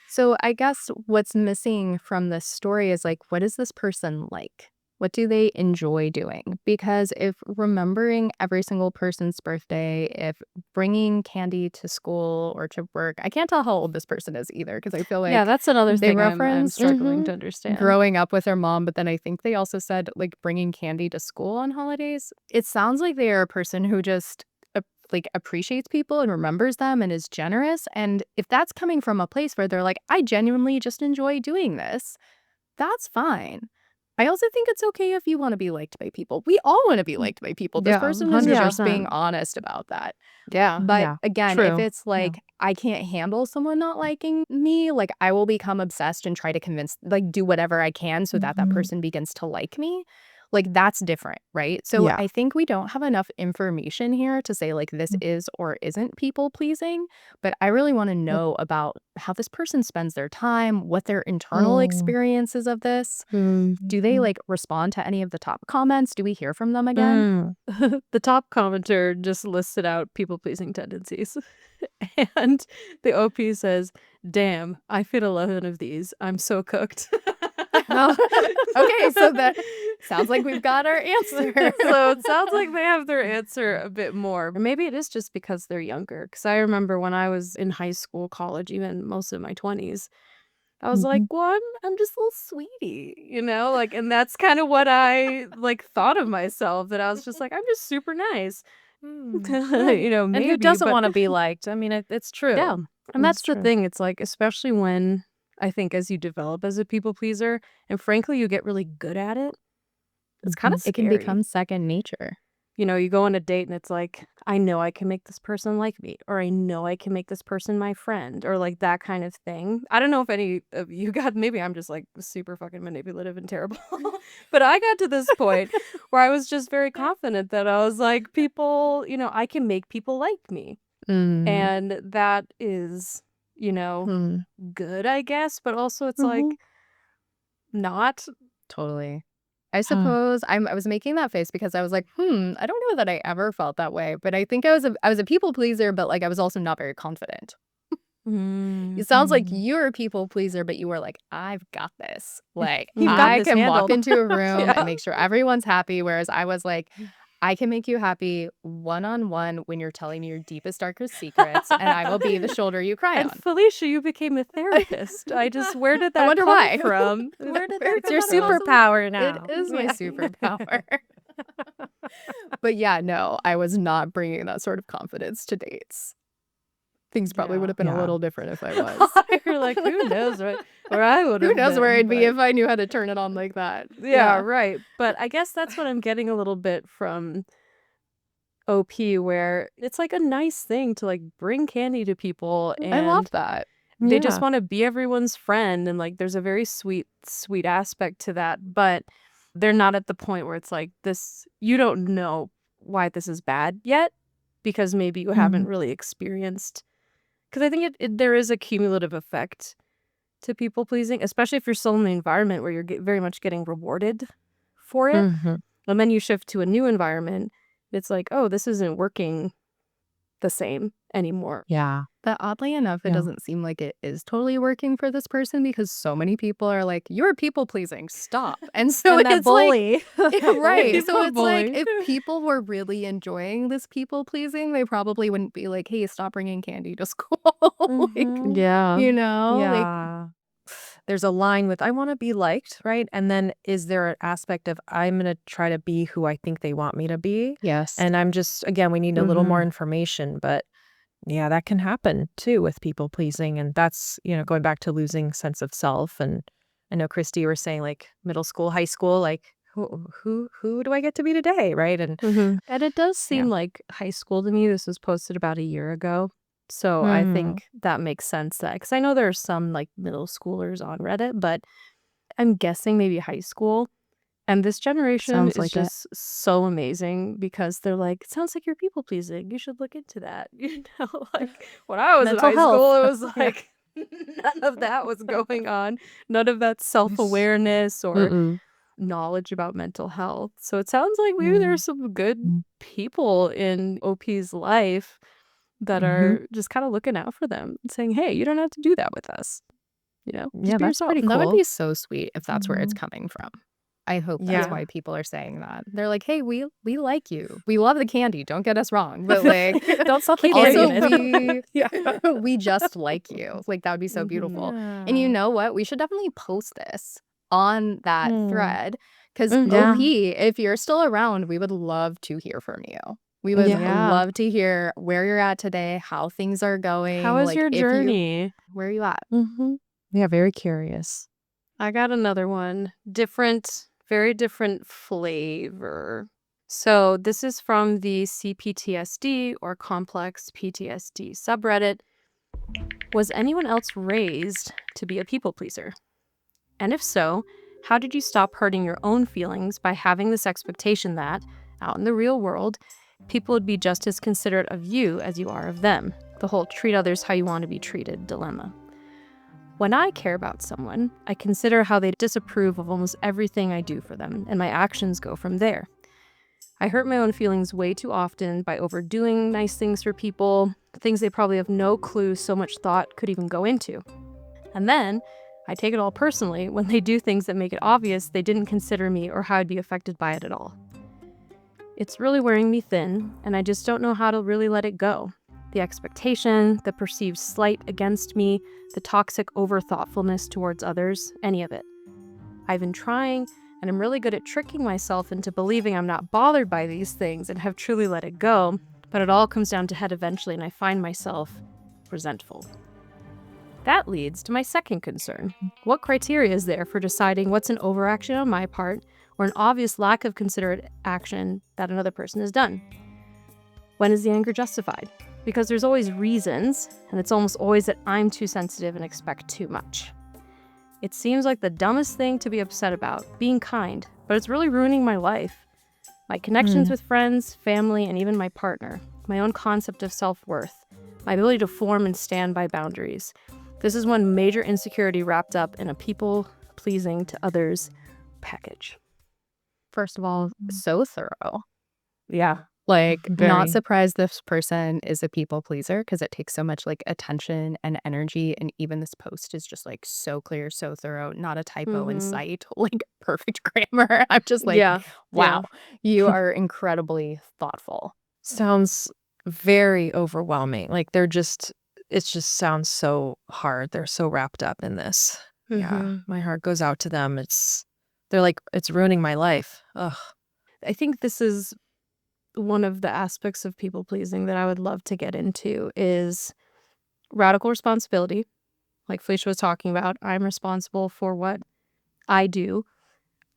So I guess what's missing from this story is like, what is this person like? What do they enjoy doing? Because if remembering every single person's birthday, if bringing candy to school or to work, I can't tell how old this person is either because I feel Yeah, like that's another they thing I'm referenced struggling to understand. growing up with their mom, but then I think they also said like bringing candy to school on holidays. It sounds like they are a person who just appreciates people and remembers them and is generous. And if that's coming from a place where they're like, I genuinely just enjoy doing this, that's fine. I also think it's okay if you want to be liked by people. We all want to be liked by people. This Yeah, person is just 100%. being honest about that. Yeah. But yeah. again, if True. it's like, I can't handle someone not liking me, like I will become obsessed and try to convince, like do whatever I can so that that person begins to like me. Like that's different, right? So Yeah. I think we don't have enough information here to say like this is or isn't people pleasing, but I really want to know about how this person spends their time, what their internal experiences of this. Do they like respond to any of the top comments? Do we hear from them again? The top commenter just listed out people-pleasing tendencies. And the OP says, damn, I fit 11 of these. I'm so cooked. Oh, okay, so that sounds like we've got our answer. So it sounds like they have their answer a bit more. Or maybe it is just because they're younger. Because I remember when I was in high school, college, even most of my 20s, I was like, well, I'm just a little sweetie, like, and that's kind of what I like thought of myself, that I was just like, I'm just super nice. And Maybe, who doesn't but want to be liked? I mean, it's true. yeah. And that's the true. thing. It's like, especially when I think as you develop as a people pleaser, and frankly, you get really good at it, it's kind of It can scary. become second nature. You go on a date and it's like, I know I can make this person like me, or I know I can make this person my friend, or like that kind of thing. I don't know if any of you got, maybe I'm just like super fucking manipulative and terrible, but I got to this point where I was just very confident that I was like, people, I can make people like me. And that is, good, I guess, but also it's like not. Totally. I suppose I was making that face because I was like, I don't know that I ever felt that way, but I think I was a people pleaser, but like I was also not very confident. It sounds like you're a people pleaser, but you were like, I've got this. Like You've got I this can walk handled. into a room Yeah. and make sure everyone's happy. Whereas I was like, I can make you happy one-on-one when you're telling me your deepest, darkest secrets, and I will be the shoulder you cry And on. Felicia, you became a therapist. Where did that wonder come why. from? Where did that It's your come from? superpower now. It is my Yeah. superpower. But yeah, no, I was not bringing that sort of confidence to dates. Things probably would Yeah. have been a Yeah. little different if I was. You're like, who knows where I would Who have knows where been, I'd be but if I knew how to turn it on like that. yeah, right. But I guess that's what I'm getting a little bit from OP, where it's like a nice thing to like bring candy to people, I love and that. they just Yeah. want to be everyone's friend, and like there's a very sweet aspect to that, but they're not at the point where it's like this, you don't know why this is bad yet because maybe you haven't really experienced, because I think there is a cumulative effect to people pleasing, especially if you're still in the environment where you're very much getting rewarded for it. Mm-hmm. And then you shift to a new environment. It's like, oh, this isn't working the same anymore. Yeah. But oddly enough, it Yeah. doesn't seem like it is totally working for this person because so many people are like, you're people pleasing, stop. And so And that it's like, bully. right. So it's like, Bully. if people were really enjoying this people pleasing, they probably wouldn't be like, hey, stop bringing candy to school. Like, Mhm. Yeah. you know, like, Yeah. There's a line with I want to be liked, right? And then is there an aspect of I'm going to try to be who I think they want me to be? yes. And I'm just, again, we need a little more Mhm. information, but yeah, that can happen too with people pleasing. And that's, going back to losing sense of self. And I know Kristie, you were saying like middle school, high school, like who do I get to be today? Right. And And it does yeah. seem like high school to me. This was posted about a year ago. So I think that makes sense, that because I know there are some like middle schoolers on Reddit, but I'm guessing maybe high school. And this generation Sounds is like it. just so amazing because they're like, it sounds like you're people pleasing. You should look into that. Like when I was Mental in high school, it health. was Yeah. like none of that was going on. None of that self-awareness or Mm-mm. knowledge about mental health. So it sounds like maybe there's some good people in OP's life that are just kind of looking out for them and saying, hey, you don't have to do that with us. Just Yeah, be that's yourself. pretty That would cool. be so sweet if that's where it's Mhm. coming from. I hope that's Yeah. why people are saying that. They're like, hey, we like you. We love the candy. Don't get us wrong. But like, Don't suck the Keep candy also, in it. Yeah. we just like you. Like, that would be so beautiful. And you Yeah. know what? We should definitely post this on that thread because Yeah. OP, if you're still around, we would love to hear from you. We would Yeah. love to hear where you're at today, how things are going. How is like, your if journey? where are you at? Yeah, very curious. I got another one. Different, very different flavor. So this is from the CPTSD or complex PTSD subreddit. Was anyone else raised to be a people pleaser? And if so, how did you stop hurting your own feelings by having this expectation that, out in the real world, people would be just as considerate of you as you are of them? The whole treat others how you want to be treated dilemma. When I care about someone, I consider how they disapprove of almost everything I do for them, and my actions go from there. I hurt my own feelings way too often by overdoing nice things for people, things they probably have no clue so much thought could even go into. And then, I take it all personally when they do things that make it obvious they didn't consider me or how I'd be affected by it at all. It's really wearing me thin, and I just don't know how to really let it go. The expectation, the perceived slight against me, the toxic over-thoughtfulness towards others, any of it. I've been trying, and I'm really good at tricking myself into believing I'm not bothered by these things and have truly let it go, but it all comes down to head eventually, and I find myself resentful. That leads to my second concern. What criteria is there for deciding what's an overaction on my part or an obvious lack of considerate action that another person has done? When is the anger justified? Because there's always reasons, and it's almost always that I'm too sensitive and expect too much. It seems like the dumbest thing to be upset about, being kind, but it's really ruining my life. My connections with friends, family, and even my partner. My own concept of self-worth. My ability to form and stand by boundaries. This is one major insecurity wrapped up in a people-pleasing to others package. First of all, so thorough. Yeah. Like, not Very. surprised this person is a people pleaser because it takes so much like attention and energy. And even this post is just like so clear, so thorough, not a typo in sight, like perfect grammar. I'm just like, wow, you are incredibly thoughtful. Sounds very overwhelming. Like it just sounds so hard. They're so wrapped up in this. Yeah. My heart goes out to them. They're like, it's ruining my life. Ugh. I think this is one of the aspects of people pleasing that I would love to get into is radical responsibility, like Felicia was talking about. I'm responsible for what I do.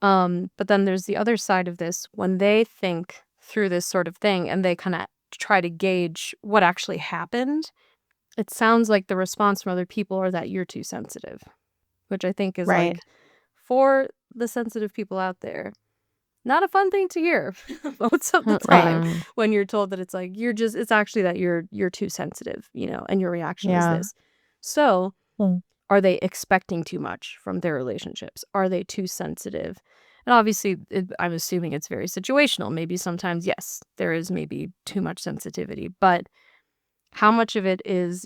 But then there's the other side of this when they think through this sort of thing and they kind of try to gauge what actually happened. It sounds like the response from other people are that you're too sensitive, which I think is Right. like, for the sensitive people out there, not a fun thing to hear most of the time Right. when you're told that it's like, it's actually that you're too sensitive, and your reaction is Yeah. this. So Mm. are they expecting too much from their relationships? Are they too sensitive? And obviously, I'm assuming it's very situational. Maybe sometimes, yes, there is maybe too much sensitivity, but how much of it is,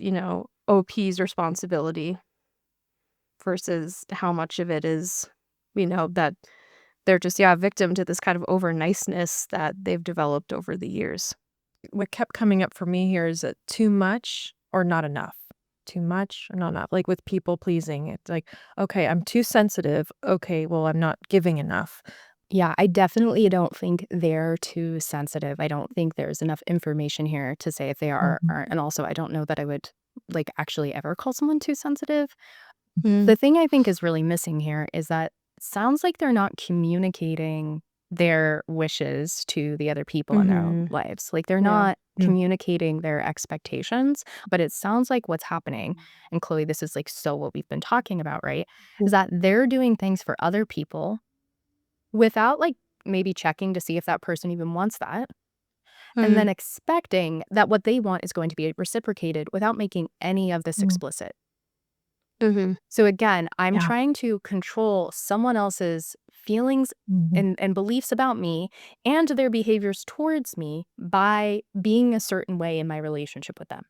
OP's responsibility versus how much of it is, that they're just, a victim to this kind of over niceness that they've developed over the years. What kept coming up for me here is that too much or not enough. Too much or not enough. Like with people pleasing, it's like, okay, I'm too sensitive. Okay, well, I'm not giving enough. Yeah, I definitely don't think they're too sensitive. I don't think there's enough information here to say if they are or aren't. And also, I don't know that I would like actually ever call someone too sensitive. Mm. The thing I think is really missing here is that it sounds like they're not communicating their wishes to the other people in their Mhm. lives. Like they're Yeah. not Mm. communicating their expectations, but it sounds like what's happening, and Chloe, this is like so what we've been talking about, right? Is that they're doing things for other people without like maybe checking to see if that person even wants that, and Mhm. then expecting that what they want is going to be reciprocated without making any of this Mm. explicit. Mhm. So again, I'm Yeah. trying to control someone else's feelings Mhm. and beliefs about me and their behaviors towards me by being a certain way in my relationship with them.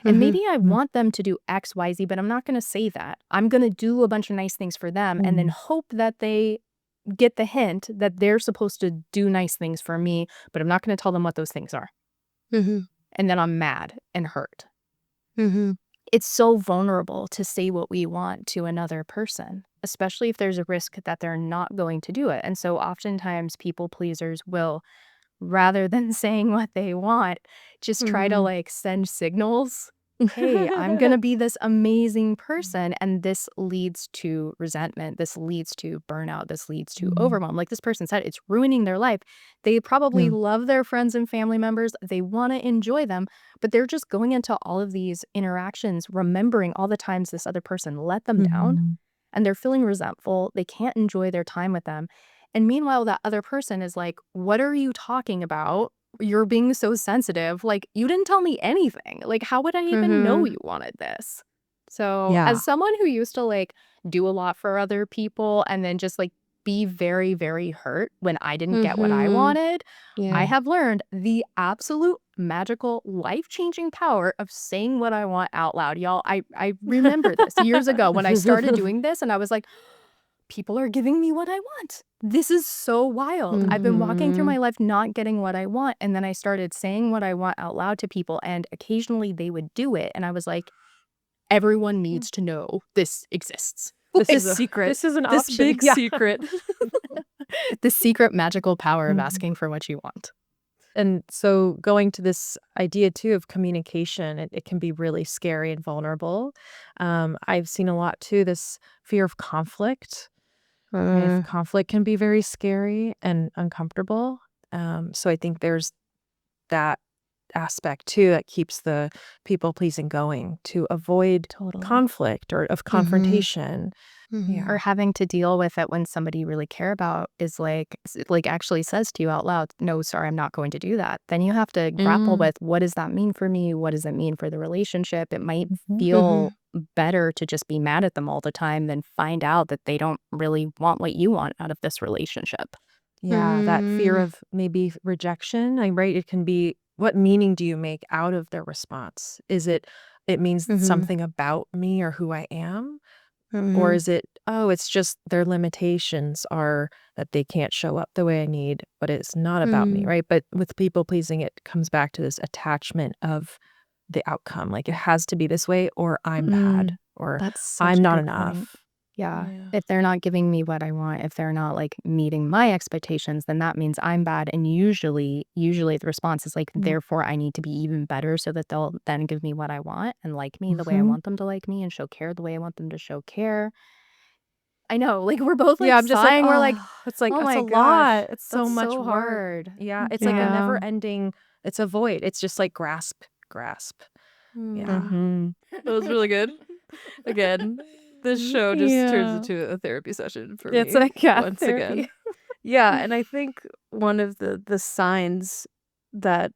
And Mhm. maybe I Mm. want them to do X, Y, Z, but I'm not going to say that. I'm going to do a bunch of nice things for them and then Mm. hope that they get the hint that they're supposed to do nice things for me, but I'm not going to tell them what those things are. Mhm. And then I'm mad and hurt. Mhm. It's so vulnerable to say what we want to another person, especially if there's a risk that they're not going to do it. And so oftentimes people pleasers will, rather than saying what they want, just try to Mhm. like send signals. Hey, I'm going to be this amazing person. And this leads to resentment. This leads to burnout. This leads to Mm. overwhelm. Like this person said, it's ruining their life. They probably Mm. love their friends and family members. They want to enjoy them, but they're just going into all of these interactions, remembering all the times this other person let them down, Mhm. and they're feeling resentful. They can't enjoy their time with them. And meanwhile, that other person is like, what are you talking about? You're being so sensitive. Like, you didn't tell me anything. Like, how would I even know Mhm. you wanted this? So, Yeah. as someone who used to like do a lot for other people and then just like be very, very hurt when I didn't get what I Mhm. wanted, I Yeah. have learned the absolute magical, life-changing power of saying what I want out loud. Y'all, I remember this years ago when I started doing this and I was like, people are giving me what I want. This is so wild. I've been walking through Mhm. my life not getting what I want. And then I started saying what I want out loud to people. And occasionally they would do it. And I was like, everyone needs to know this exists. This Like, is a secret. This is an This option. big Yeah. secret. the secret magical power of Mhm. asking for what you want. And so going to this idea too of communication, it can be really scary and vulnerable. I've seen a lot too, this fear of conflict. Right? Mm. Conflict can be very scary and uncomfortable. So I think there's that aspect too that keeps the people pleasing going to avoid Totally. conflict or of Mhm. confrontation. Mhm. Or Yeah. having to deal with it when somebody you really care about is like actually says to you out loud, no, sorry, I'm not going to do that. Then you have to grapple Mm. with, what does that mean for me? What does it mean for the relationship? It might Mhm. feel Mhm. better to just be mad at them all the time than find out that they don't really want what you want out of this relationship. Yeah, that fear Mm. of maybe rejection, right? It can be, what meaning do you make out of their response? Is it means Mhm. something about me or who I am? Or Mhm. is it, oh, it's just their limitations are that they can't show up the way I need, but it's not about me, Mhm. right? But with people pleasing, it comes back to this attachment of the outcome. Like it has to be this way, or I'm bad, Mm, or that's such I'm a not good point. enough. Yeah. Yeah. If they're not giving me what I want, if they're not like meeting my expectations, then that means I'm bad. And usually the response is like, Mm. therefore I need to be even better so that they'll then give me what I want and like me the way I Mhm. want them to like me and show care the way I want them to show care. I know, like we're both Yeah, like I'm just like, sighing. We're like, oh, it's like, oh it's a my gosh, lot. It's so that's much so work. hard. Yeah, it's like a Yeah. never ending, it's a void. It's just like grasp. Yeah. Mhm. That was really good. Again, this show just turns into a therapy session for It's me like, yeah, once therapy. again. Yeah, and I think one of the signs that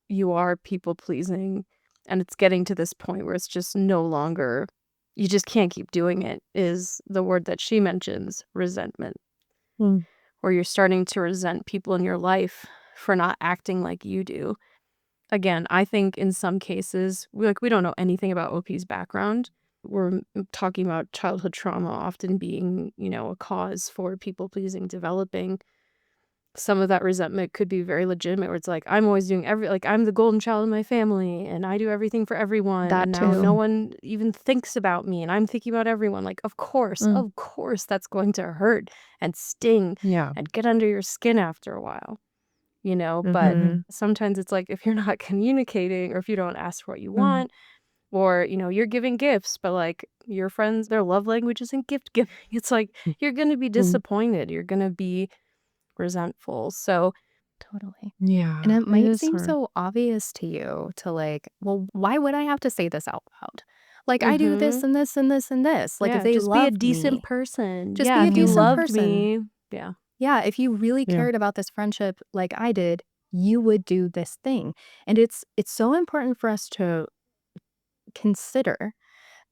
you are people pleasing and it's getting to this point where it's just no longer, you just can't keep doing it, is the word that she mentions, resentment, Mm. where you're starting to resent people in your life for not acting like you do. Again, I think in some cases, we don't know anything about OP's background. We're talking about childhood trauma often being, a cause for people pleasing developing. Some of that resentment could be very legitimate, where it's like, I'm always doing I'm the golden child in my family and I do everything for everyone. That And now too. no one even thinks about me and I'm thinking about everyone. Like, of course that's going to hurt and sting Yeah. and get under your skin after a while. But Mhm. sometimes it's like if you're not communicating or if you don't ask for what you Mm. want, or you're giving gifts but like your friends, their love language isn't gift giving, it's like you're gonna be disappointed, you're gonna be resentful. So Totally. Yeah, And it it might is seem hard. so obvious to you to like, well, why would I have to say this out loud? Like, I do this mhm, and this and this and this. Like, if yeah, they just be a loved decent me, person. just Yeah, be a if you decent Mhm. loved person. me. Yeah. Yeah, if you really Yeah. cared about this friendship like I did, you would do this thing. And it's so important for us to consider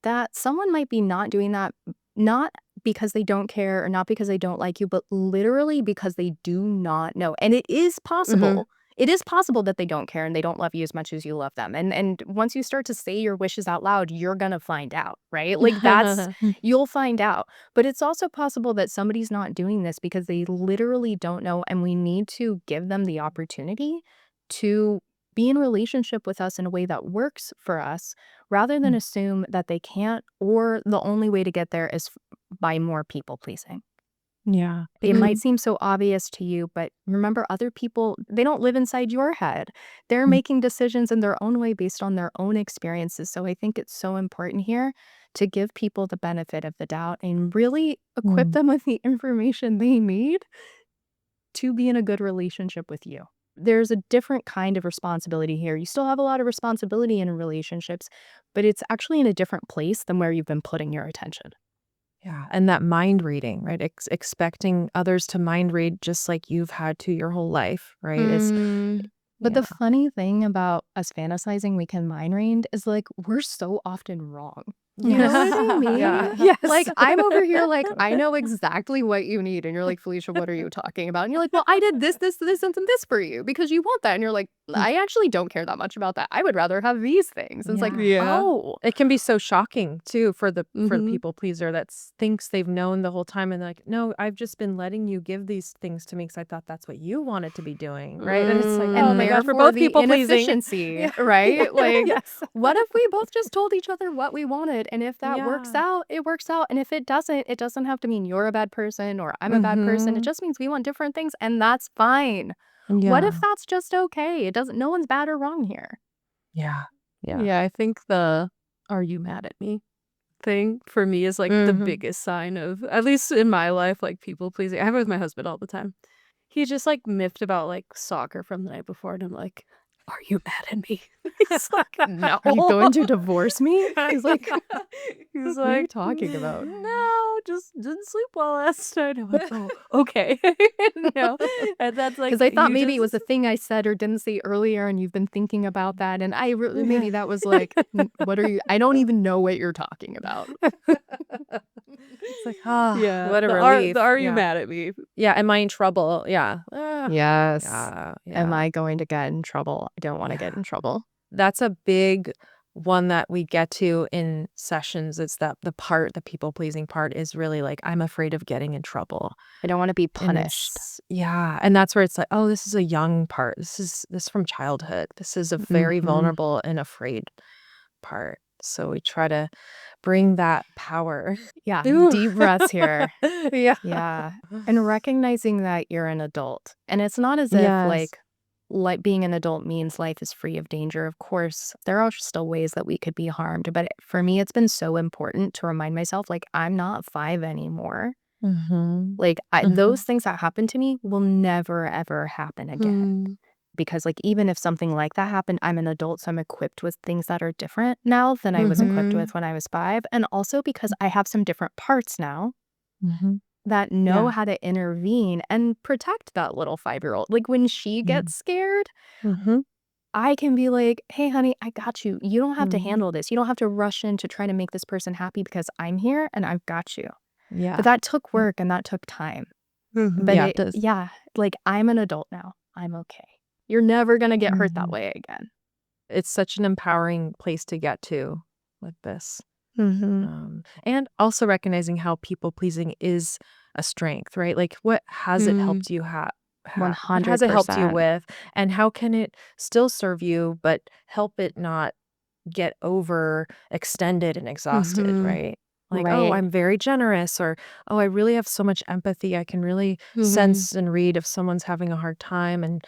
that someone might be not doing that, not because they don't care or not because they don't like you, but literally because they do not know. And it is Mhm. possible. It is possible that they don't care and they don't love you as much as you love them. And once you start to say your wishes out loud, you're going to find out, right? Like Mm. you'll find out. But it's also possible that somebody's not doing this because they literally don't know, and we need to give them the opportunity to be in relationship with us in a way that works for us rather than Mm. assume that they can't, or the only way to get there is by more people pleasing. Yeah. It Because might seem so obvious to you, but remember, other people, they don't live inside your head. They're Mm. making decisions in their own way based on their own experiences. So I think it's so important here to give people the benefit of the doubt and really equip Mm. them with the information they need to be in a good relationship with you. There's a different kind of responsibility here. You still have a lot of responsibility in relationships, but it's actually in a different place than where you've been putting your attention. Yeah, and that mind reading, right? Expecting others to mind read just like you've had to your whole life, right? Is Mm. But yeah. the funny thing about us fantasizing we can mind read is like we're so often wrong. You know what I mean? Yeah. Yes. Like I'm over here like I know exactly what you need and you're like, Felicia, what are you talking about? And you're like, well, I did this and this for you because you want that. And you're like, I actually don't care that much about that. I would rather have these things. And it's like, Yeah. Yeah. oh, It can be so shocking too for the Mhm. people pleaser that thinks they've known the whole time and they're like, no, I've just been letting you give these things to me because I thought that's what you wanted to be doing, right? And it's like, oh and my gosh, we're therefore both the people pleasing. inefficiency, Yeah. right? Like, Yes. what if we both just told each other what we wanted? And if that works Yeah. out, it works out. And if it doesn't have to mean you're a bad person or I'm a bad person. It Mhm. just means we want different things, and that's fine. What if Yeah. that's just okay? It doesn't, no one's bad or wrong here. Yeah. Yeah. Yeah, I think the "Are you mad at me?" thing for me is like the Mhm. biggest sign of, at least in my life, like people pleasing. I have it with my husband all the time. He just like miffed about like soccer from the night before, and I'm like, "Are you mad at me?" He's like, "No." Are you going to divorce me? He's like, He's what are you like, talking about? "No, just didn't sleep well last night." I'm like, "Oh, okay." And that's like Because I thought you maybe it was just a thing I said or didn't say earlier, and you've been thinking about that. And maybe that was like, what are you? I don't even know what you're talking about. It's like, ah, yeah. what a The are relief. the are you Yeah. mad at me? Yeah. Am I in trouble? Yeah. Yes. Yeah. Am Yeah. I going to get in trouble? I don't want to get Yeah. in trouble. That's a big one that we get to in sessions. It's that the people pleasing part is really like, I'm afraid of getting in trouble. I don't want to be And punished. yeah. And that's where it's like, oh, this is a young part. This is from childhood. This is a very Mhm. vulnerable and afraid part. So we try to bring that power. Yeah, Ooh. deep breaths here. Yeah. Yeah. And recognizing that you're an adult. And it's not as if Yes. like being an adult means life is free of danger. Of course, there are still ways that we could be harmed. But for me, it's been so important to remind myself, like, I'm not 5 anymore. Mm-hmm. Like, Mm-hmm. those things that happened to me will never, ever happen again. Because, like, even if something like that happened, I'm an adult, so I'm equipped with things that are different now than I was equipped with when I was 5. And also because I have some different parts now Mm-hmm. that know Yeah. how to intervene and protect that little 5-year-old. Like, when she gets scared, Mm-hmm. I can be like, "Hey, honey, I got you. You don't have to Mm-hmm. handle this. You don't have to rush in to try to make this person happy because I'm here and I've got you." Yeah. But that took work and that took time. But Yeah, it does. yeah, like, I'm an adult now. I'm okay. You're never gonna get hurt that Mhm. way again. It's such an empowering place to get to with this. Mm-hmm. And also recognizing how people pleasing is a strength, right? Like, what has it helped you what has it helped you 100%. with, and how can it still serve you, but help it not get overextended and exhausted, right? Like, oh, Right. I'm very generous, or oh, I really have so much empathy. I can really Mm-hmm. sense and read if someone's having a hard time, and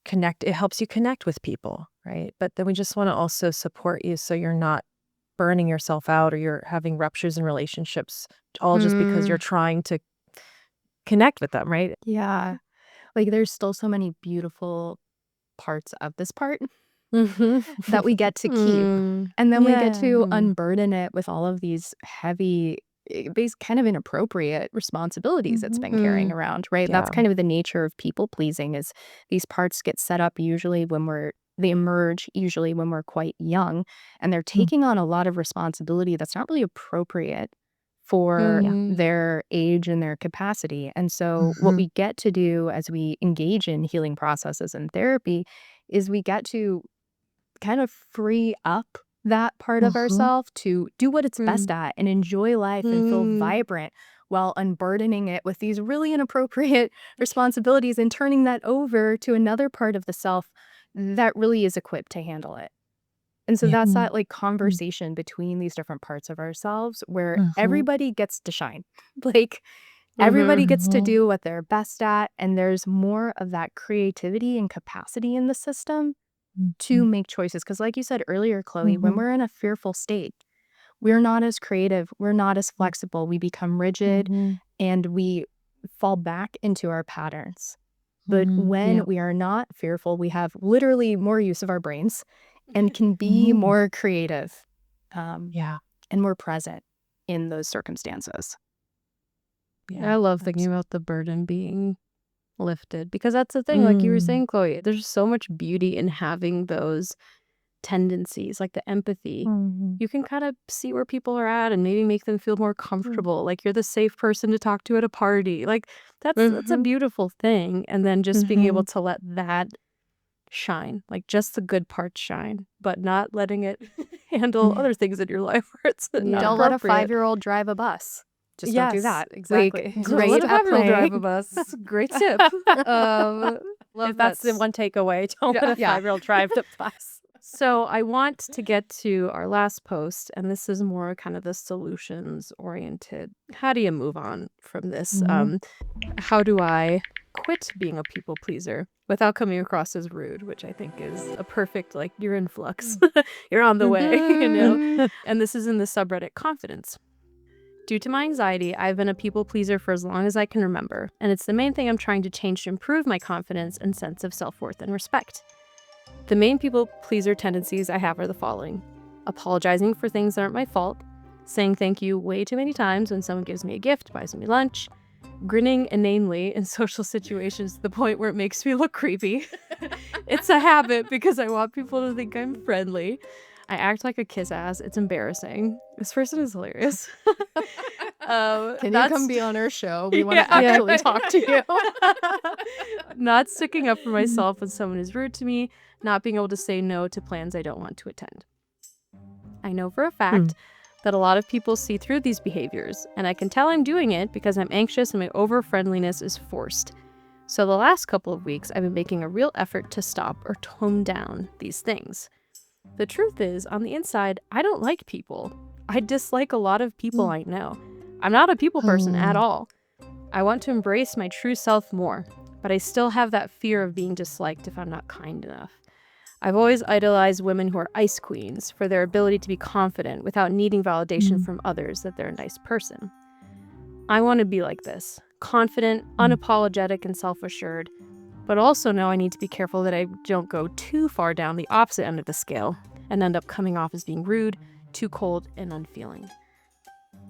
connect. It helps you connect with people, right? But then we just want to also support you so you're not burning yourself out, or you're having ruptures in relationships all just because you're trying to connect with them, right? Yeah. Like, there's still so many beautiful parts of this part that we get to keep. And then we get to Yeah. unburden it with all of these heavy, kind of inappropriate responsibilities it's been carrying around, right? That's Yeah. kind of the nature of people pleasing is these parts get set up they emerge usually when we're quite young, and they're taking on a lot of responsibility that's not really appropriate for Yeah. their age and their capacity. And so what we get to do as we engage in healing processes and therapy is we get to kind of free up that part of ourselves to do what it's best at and enjoy life and feel vibrant while unburdening it with these really inappropriate responsibilities and turning that over to another part of the self that really is equipped to handle it. And so Yeah. that's that like conversation between these different parts of ourselves where everybody gets to shine. Like everybody gets to do what they're best at, and there's more of that creativity and capacity in the system to make choices. Because like you said earlier, Chloe, when we're in a fearful state, we're not as creative, we're not as flexible, we become rigid and we fall back into our patterns. But when Yeah. we are not fearful, we have literally more use of our brains and can be more creative Yeah. and more present in those circumstances. I love thinking about the burden being lifted because that's the thing, like you were saying, Chloe, there's so much beauty in having those tendencies, like the empathy. You can kind of see where people are at and maybe make them feel more comfortable. Like you're the safe person to talk to at a party. Like that's a beautiful thing. And then just being able to let that shine, like just the good parts shine, but not letting it handle other things in your life where it's not Don't let a appropriate. 5-year-old drive a bus. Just don't do Yes, that. exactly. Like, Don't great let a at 5-year-old drive a playing. bus. Great tip. Love If that's the that. one takeaway, don't let a Yeah. 5-year-old drive the bus. So I want to get to our last post, and this is more kind of the solutions oriented. How do you move on from this? How do I quit being a people pleaser without coming across as rude, which I think is a perfect, like, you're in flux. You're on the way, you know? And this is in the subreddit confidence. Due to my anxiety, I've been a people pleaser for as long as I can remember, and it's the main thing I'm trying to change to improve my confidence and sense of self-worth and respect. The main people pleaser tendencies I have are the following: apologizing for things that aren't my fault, saying thank you way too many times when someone gives me a gift, buys me lunch, grinning inanely in social situations to the point where it makes me look creepy. It's a habit because I want people to think I'm friendly. I act like a kiss ass. It's embarrassing. This person is hilarious. Can you come be on our show? We want Yeah. to actually talk to you. Not sticking up for myself when someone is rude to me, not being able to say no to plans I don't want to attend. I know for a fact that a lot of people see through these behaviors, and I can tell I'm doing it because I'm anxious and my over-friendliness is forced. So the last couple of weeks, I've been making a real effort to stop or tone down these things. The truth is, on the inside, I don't like people. I dislike a lot of people I know. I'm not a people person at all. I want to embrace my true self more, but I still have that fear of being disliked if I'm not kind enough. I've always idolized women who are ice queens for their ability to be confident without needing validation from others that they're a nice person. I want to be like this, confident, unapologetic, and self-assured, but also know I need to be careful that I don't go too far down the opposite end of the scale and end up coming off as being rude, too cold, and unfeeling.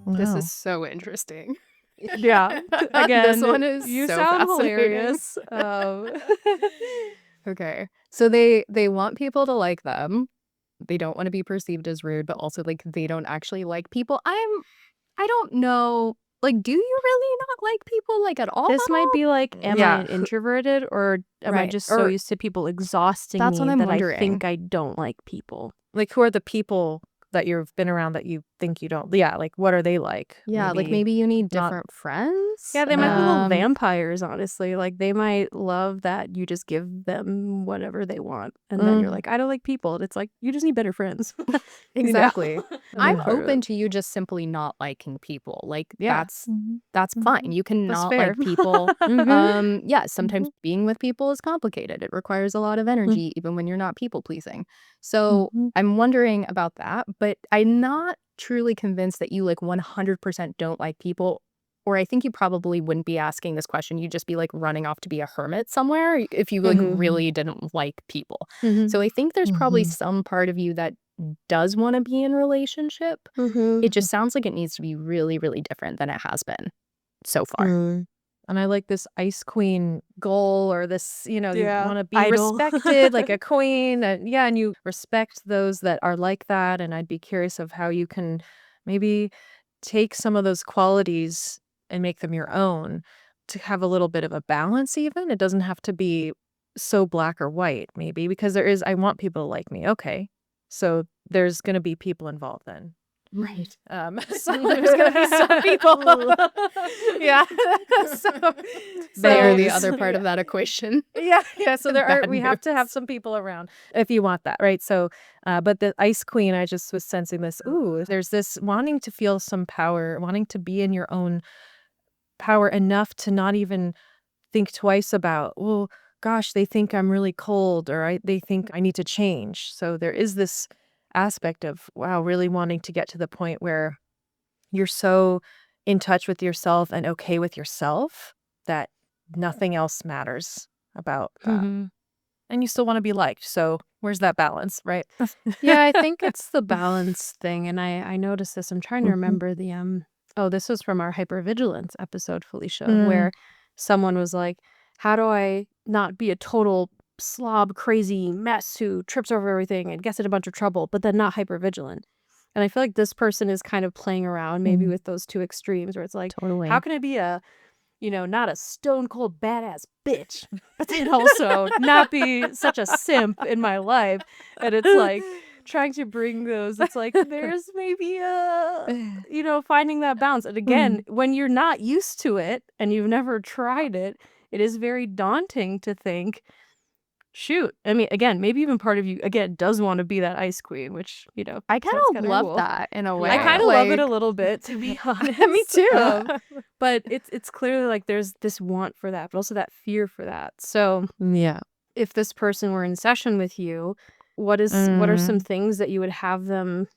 This Wow. is so interesting. Yeah. Again, This one is you so sound fascinating. hilarious. Okay. So they want people to like them. They don't want to be perceived as rude, but also like they don't actually like people. I don't know. Like, do you really not like people like at all? This might be like, am I Yeah. an introverted, or am I Right. just so Or used to people exhausting that's what me I'm that I wondering. think I don't like people? Like, who are the people that you've been around that you think you don't? Yeah, like, what are they like? Yeah, like maybe you need not- different friends. Yeah, they might be little Um, vampires, honestly. Like, they might love that you just give them whatever they want. And then you're like, I don't like people. And it's like, you just need better friends. Exactly. I'm part of it. open to you just simply not liking people. Like Yeah. that's fine. You can That's not fair. like people. Mhm. Yeah, sometimes being with people is complicated. It requires a lot of energy even when you're not people pleasing. So, I'm wondering about that, but I'm not truly convinced that you like 100% don't like people. Or I think you probably wouldn't be asking this question. You'd just be like running off to be a hermit somewhere if you like really didn't like people. So I think there's probably some part of you that does want to be in relationship. It just sounds like it needs to be really, really different than it has been so far. And I like this ice queen goal, or this, you Yeah, want to be idol. respected like a queen. And you respect those that are like that. And I'd be curious of how you can maybe take some of those qualities and make them your own to have a little bit of a balance even. It doesn't have to be so black or white, maybe, because I want people to like me. Okay. So there's going to be people involved then. Right. So there's gonna be some people. Yeah. so They are the there's- other part of that equation. Yeah. So Bad we have to have some people around if you want that, right? So, but the ice queen, I just was sensing this. Ooh, there's this wanting to feel some power, wanting to be in your own power enough to not even think twice about, well, gosh, they think I'm really cold, or they think I need to change. So there is this aspect of, wow, really wanting to get to the point where you're so in touch with yourself and okay with yourself that nothing else matters about that. And you still want to be liked. So where's that balance, right? Yeah, I think it's the balance thing. And I noticed this. I'm trying to remember the this was from our hypervigilance episode, Felicia, where someone was like, how do I not be a total slob crazy mess who trips over everything and gets in a bunch of trouble, but then not hypervigilant? And I feel like this person is kind of playing around maybe with those two extremes where it's like, Totally. how can I be a, not a stone cold badass bitch, but then also not be such a simp in my life? And it's like trying to bring those, it's like there's maybe finding that balance. And again, when you're not used to it and you've never tried it, it is very daunting to think, shoot, I mean, again, maybe even part of you, again, does want to be that ice queen, which, I kind sounds of kinda love cool. that in a way. I kind of love it a Like, little bit, to be honest. Me too. But it's clearly like there's this want for that, but also that fear for that. So Yeah. if this person were in session with you, what are some things that you would have them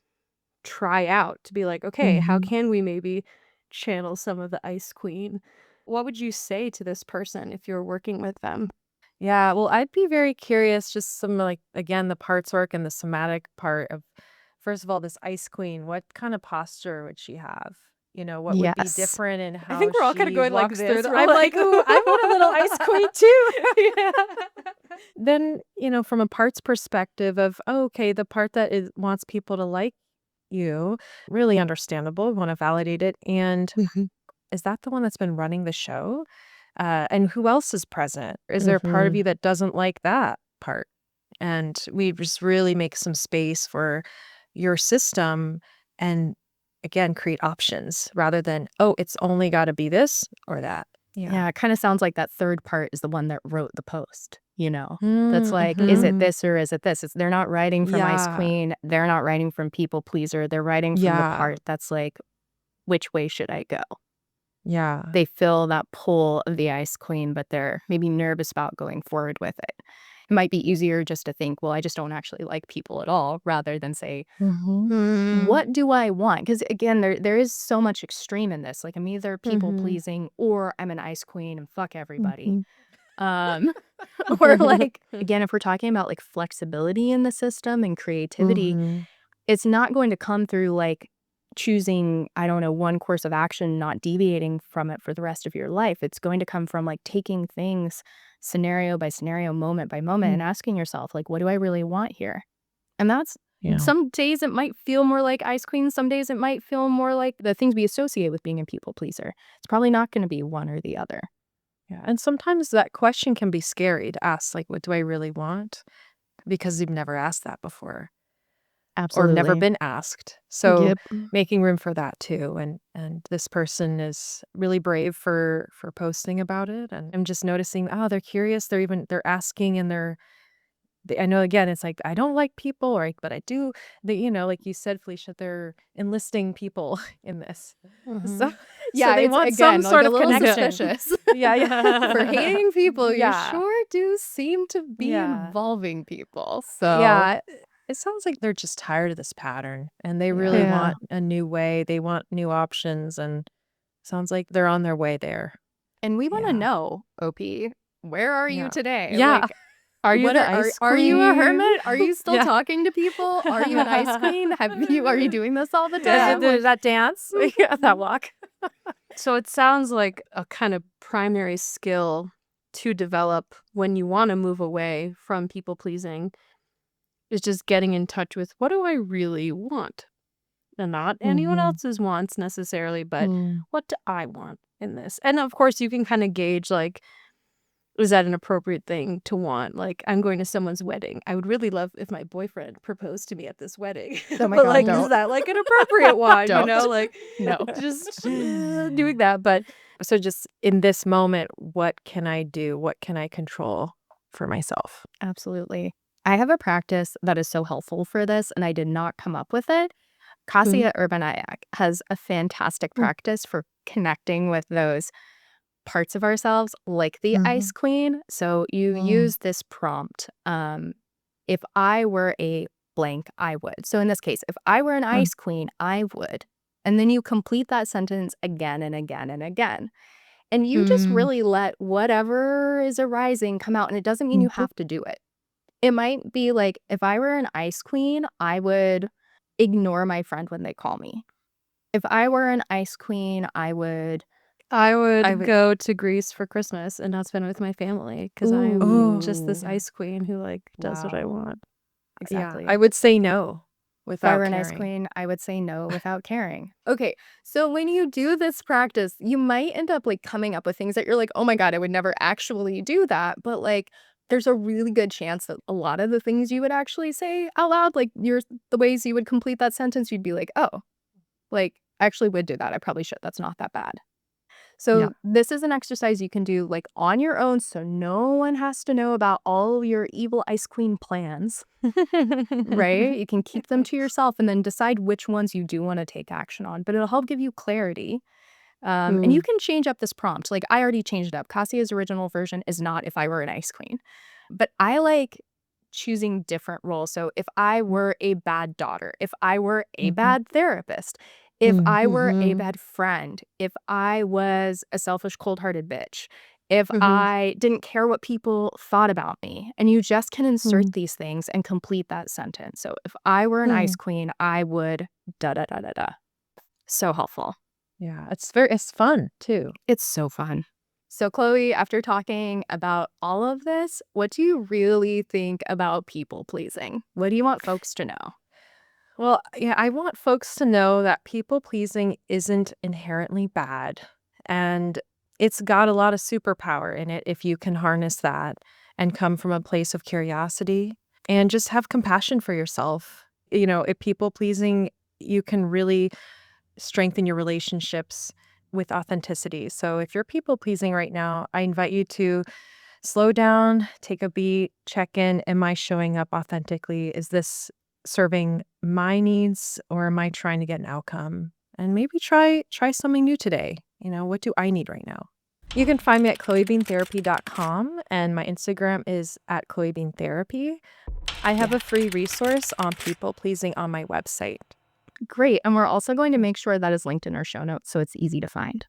try out to be like, okay, how can we maybe channel some of the ice queen? What would you say to this person if you're working with them? Yeah, well, I'd be very curious, just some like, again, the parts work and the somatic part of, first of all, this ice queen, what kind of posture would she have? What would be Yes. different in how I think we're all kind of she going like walks this. through the, We're I'm like, ooh, I want a little ice queen too. Yeah. Then, from a parts perspective of, oh, okay, the part that wants people to like you, really understandable, want to validate it. And is that the one that's been running the show? And who else is present? Is there a part of you that doesn't like that part? And we just really make some space for your system and, again, create options rather than, oh, it's only got to be this or that. Yeah, it kind of sounds like that third part is the one that wrote the post. That's like, is it Mm-hmm. this or is it this? They're not writing from Ice Yeah. Queen. They're not writing from people pleaser. They're writing from the Yeah. part that's like, which way should I go? Yeah. They feel that pull of the Ice Queen, but they're maybe nervous about going forward with it. It might be easier just to think, well, I just don't actually like people at all, rather than say, Mm-hmm. what do I want? Because again, there is so much extreme in this. Like, I'm either people Mm-hmm. pleasing or I'm an Ice Queen and fuck everybody. Mm-hmm. Um, or like, again, if we're talking about like flexibility in the system and creativity, Mm-hmm. it's not going to come through like choosing, I don't know, one course of action, not deviating from it for the rest of your life. It's going to come from like taking things scenario by scenario, moment by moment, and asking yourself, like, what do I really want here? And that's Yeah. some days it might feel more like Ice Queen. Some days it might feel more like the things we associate with being a people pleaser. It's probably not going to be one or the other. Yeah. And sometimes that question can be scary to ask, like, what do I really want? Because you've never asked that before or never Absolutely. been asked. So Yep. making room for that too. And this person is really brave for posting about it. And I'm just noticing, oh, they're curious. They're asking and I know again, it's like, I don't like people, but I do. Like you said, Felicia, they're enlisting people in this. So, so Yeah, they it's want some again like sort a of little connection. suspicious. Yeah, yeah. For hating people, you Yeah. sure do seem to be Yeah. involving people. So Yeah. It sounds like they're just tired of this pattern and they really yeah. want a new way. They want new options and sounds like they're on their way there. And we want to Yeah. know, OP, where are you Yeah. today? Yeah. Like, are you What a there? ice Are you a queen. hermit? Are you still Yeah. talking to people? Are you an Ice Queen? Are you doing this all the Yeah, time? Like, that dance. Yeah, that walk. So it sounds like a kind of primary skill to develop when you want to move away from people pleasing is just getting in touch with what do I really want? And not anyone Mhm. else's wants necessarily, but Mm. what do I want in this? And of course, you can kind of gauge like, is that an appropriate thing to want? Like, I'm going to someone's wedding. I would really love if my boyfriend proposed to me at this wedding. oh my But God, like, is don't. that like an appropriate one? Don't. Like No. just doing that. But So just in this moment, what can I do? What can I control for myself? Absolutely. I have a practice that is so helpful for this, and I did not come up with it. Mhm. Kasia Urbanayak has a fantastic Mm. practice for connecting with those parts of ourselves, like the Ice Mhm. Queen. So you Mm. use this prompt. If I were a blank, I would. So in this case, if I were an Mm. Ice Queen, I would. And then you complete that sentence again and again and again. And you just Mm. really let whatever is arising come out. And it doesn't mean you Mhm. have to do it. It might be like, if I were an Ice Queen, I would ignore my friend when they call me. If I were an Ice Queen, I would I I would would. go to Greece for Christmas and not spend it with my family because I'm just this Ooh. Yeah. ice queen who like does what I Wow. want. Yeah. Exactly. I would say no If I without were an Ice caring. Queen, I would say no without caring. Okay, so when you do this practice, you might end up like coming up with things that you're like, oh my God, I would never actually do that. But like, there's a really good chance that a lot of the things you would actually say out loud, like the ways you would complete that sentence, you'd be like, oh, like I actually would do that. I probably should. That's not that bad. Yeah. So this is an exercise you can do like on your own, so no one has to know about all your evil Ice Queen plans, right? You can keep them to yourself and then decide which ones you do want to take action on, but it'll help give you clarity. And you Mm. can change up this prompt. Like I already changed it up. Kasia's original version is not if I were an Ice Queen, but I like choosing different roles. So if I were a bad daughter, if I were a Mhm. bad therapist, if Mm. I were a Mhm. bad friend, if I was a selfish, cold-hearted bitch, if Mhm. I didn't care what people thought about me, and you just can insert Mm. these things and complete that sentence. So if I were an Ice Mm. Queen, I would da da da da da. So helpful. Yeah. It's fun too. It's so fun. So, Chloe, after talking about all of this, what do you really think about people pleasing? What do you want folks to know? Well, yeah, I want folks to know that people pleasing isn't inherently bad. And it's got a lot of superpower in it if you can harness that and come from a place of curiosity and just have compassion for yourself. If people pleasing, you can really strengthen your relationships with authenticity. So if you're people pleasing right now, I invite you to slow down, take a beat, check in. Am I showing up authentically? Is this serving my needs, or am I trying to get an outcome? And maybe try something new today. What do I need right now? You can find me at chloebeantherapy.com, and my Instagram is at chloebeantherapy. I have a free resource on people pleasing on my website. Great. And we're also going to make sure that is linked in our show notes so it's easy to find.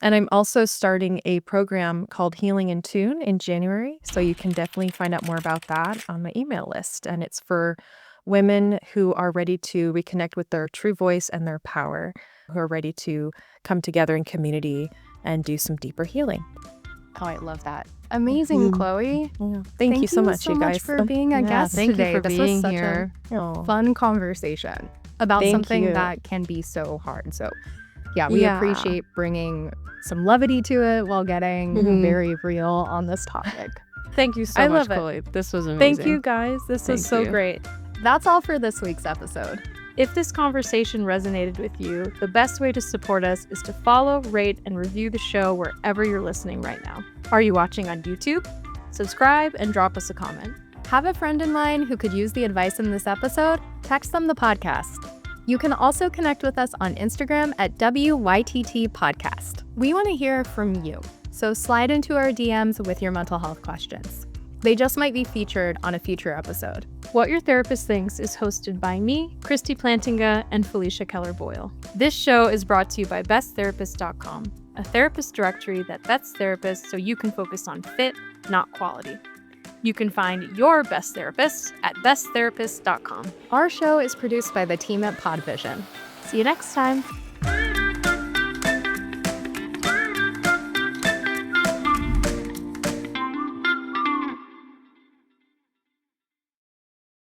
And I'm also starting a program called Healing in Tune in January. So you can definitely find out more about that on my email list. And it's for women who are ready to reconnect with their true voice and their power, who are ready to come together in community and do some deeper healing. Oh, I love that. Amazing, Chloe. Yeah. Thank you so much, you guys. For being a guest thank today. you for This being was such here. a fun conversation about Thank something you. that can be so hard. So we appreciate bringing some levity to it while getting very real on this topic. Thank you so I much, love it. Chloe. This was amazing. Thank you, guys. This was Thank so you. great. That's all for this week's episode. If this conversation resonated with you, the best way to support us is to follow, rate, and review the show wherever you're listening right now. Are you watching on YouTube? Subscribe and drop us a comment. Have a friend in mind who could use the advice in this episode? Text them the podcast. You can also connect with us on Instagram at WYTT Podcast. We want to hear from you, so slide into our DMs with your mental health questions. They just might be featured on a future episode. What Your Therapist Thinks is hosted by me, Kristie Plantinga, and Felicia Keller-Boyle. This show is brought to you by BestTherapist.com, a therapist directory that vets therapists so you can focus on fit, not quality. You can find your best therapist at BestTherapist.com. Our show is produced by the team at Podvision. See you next time.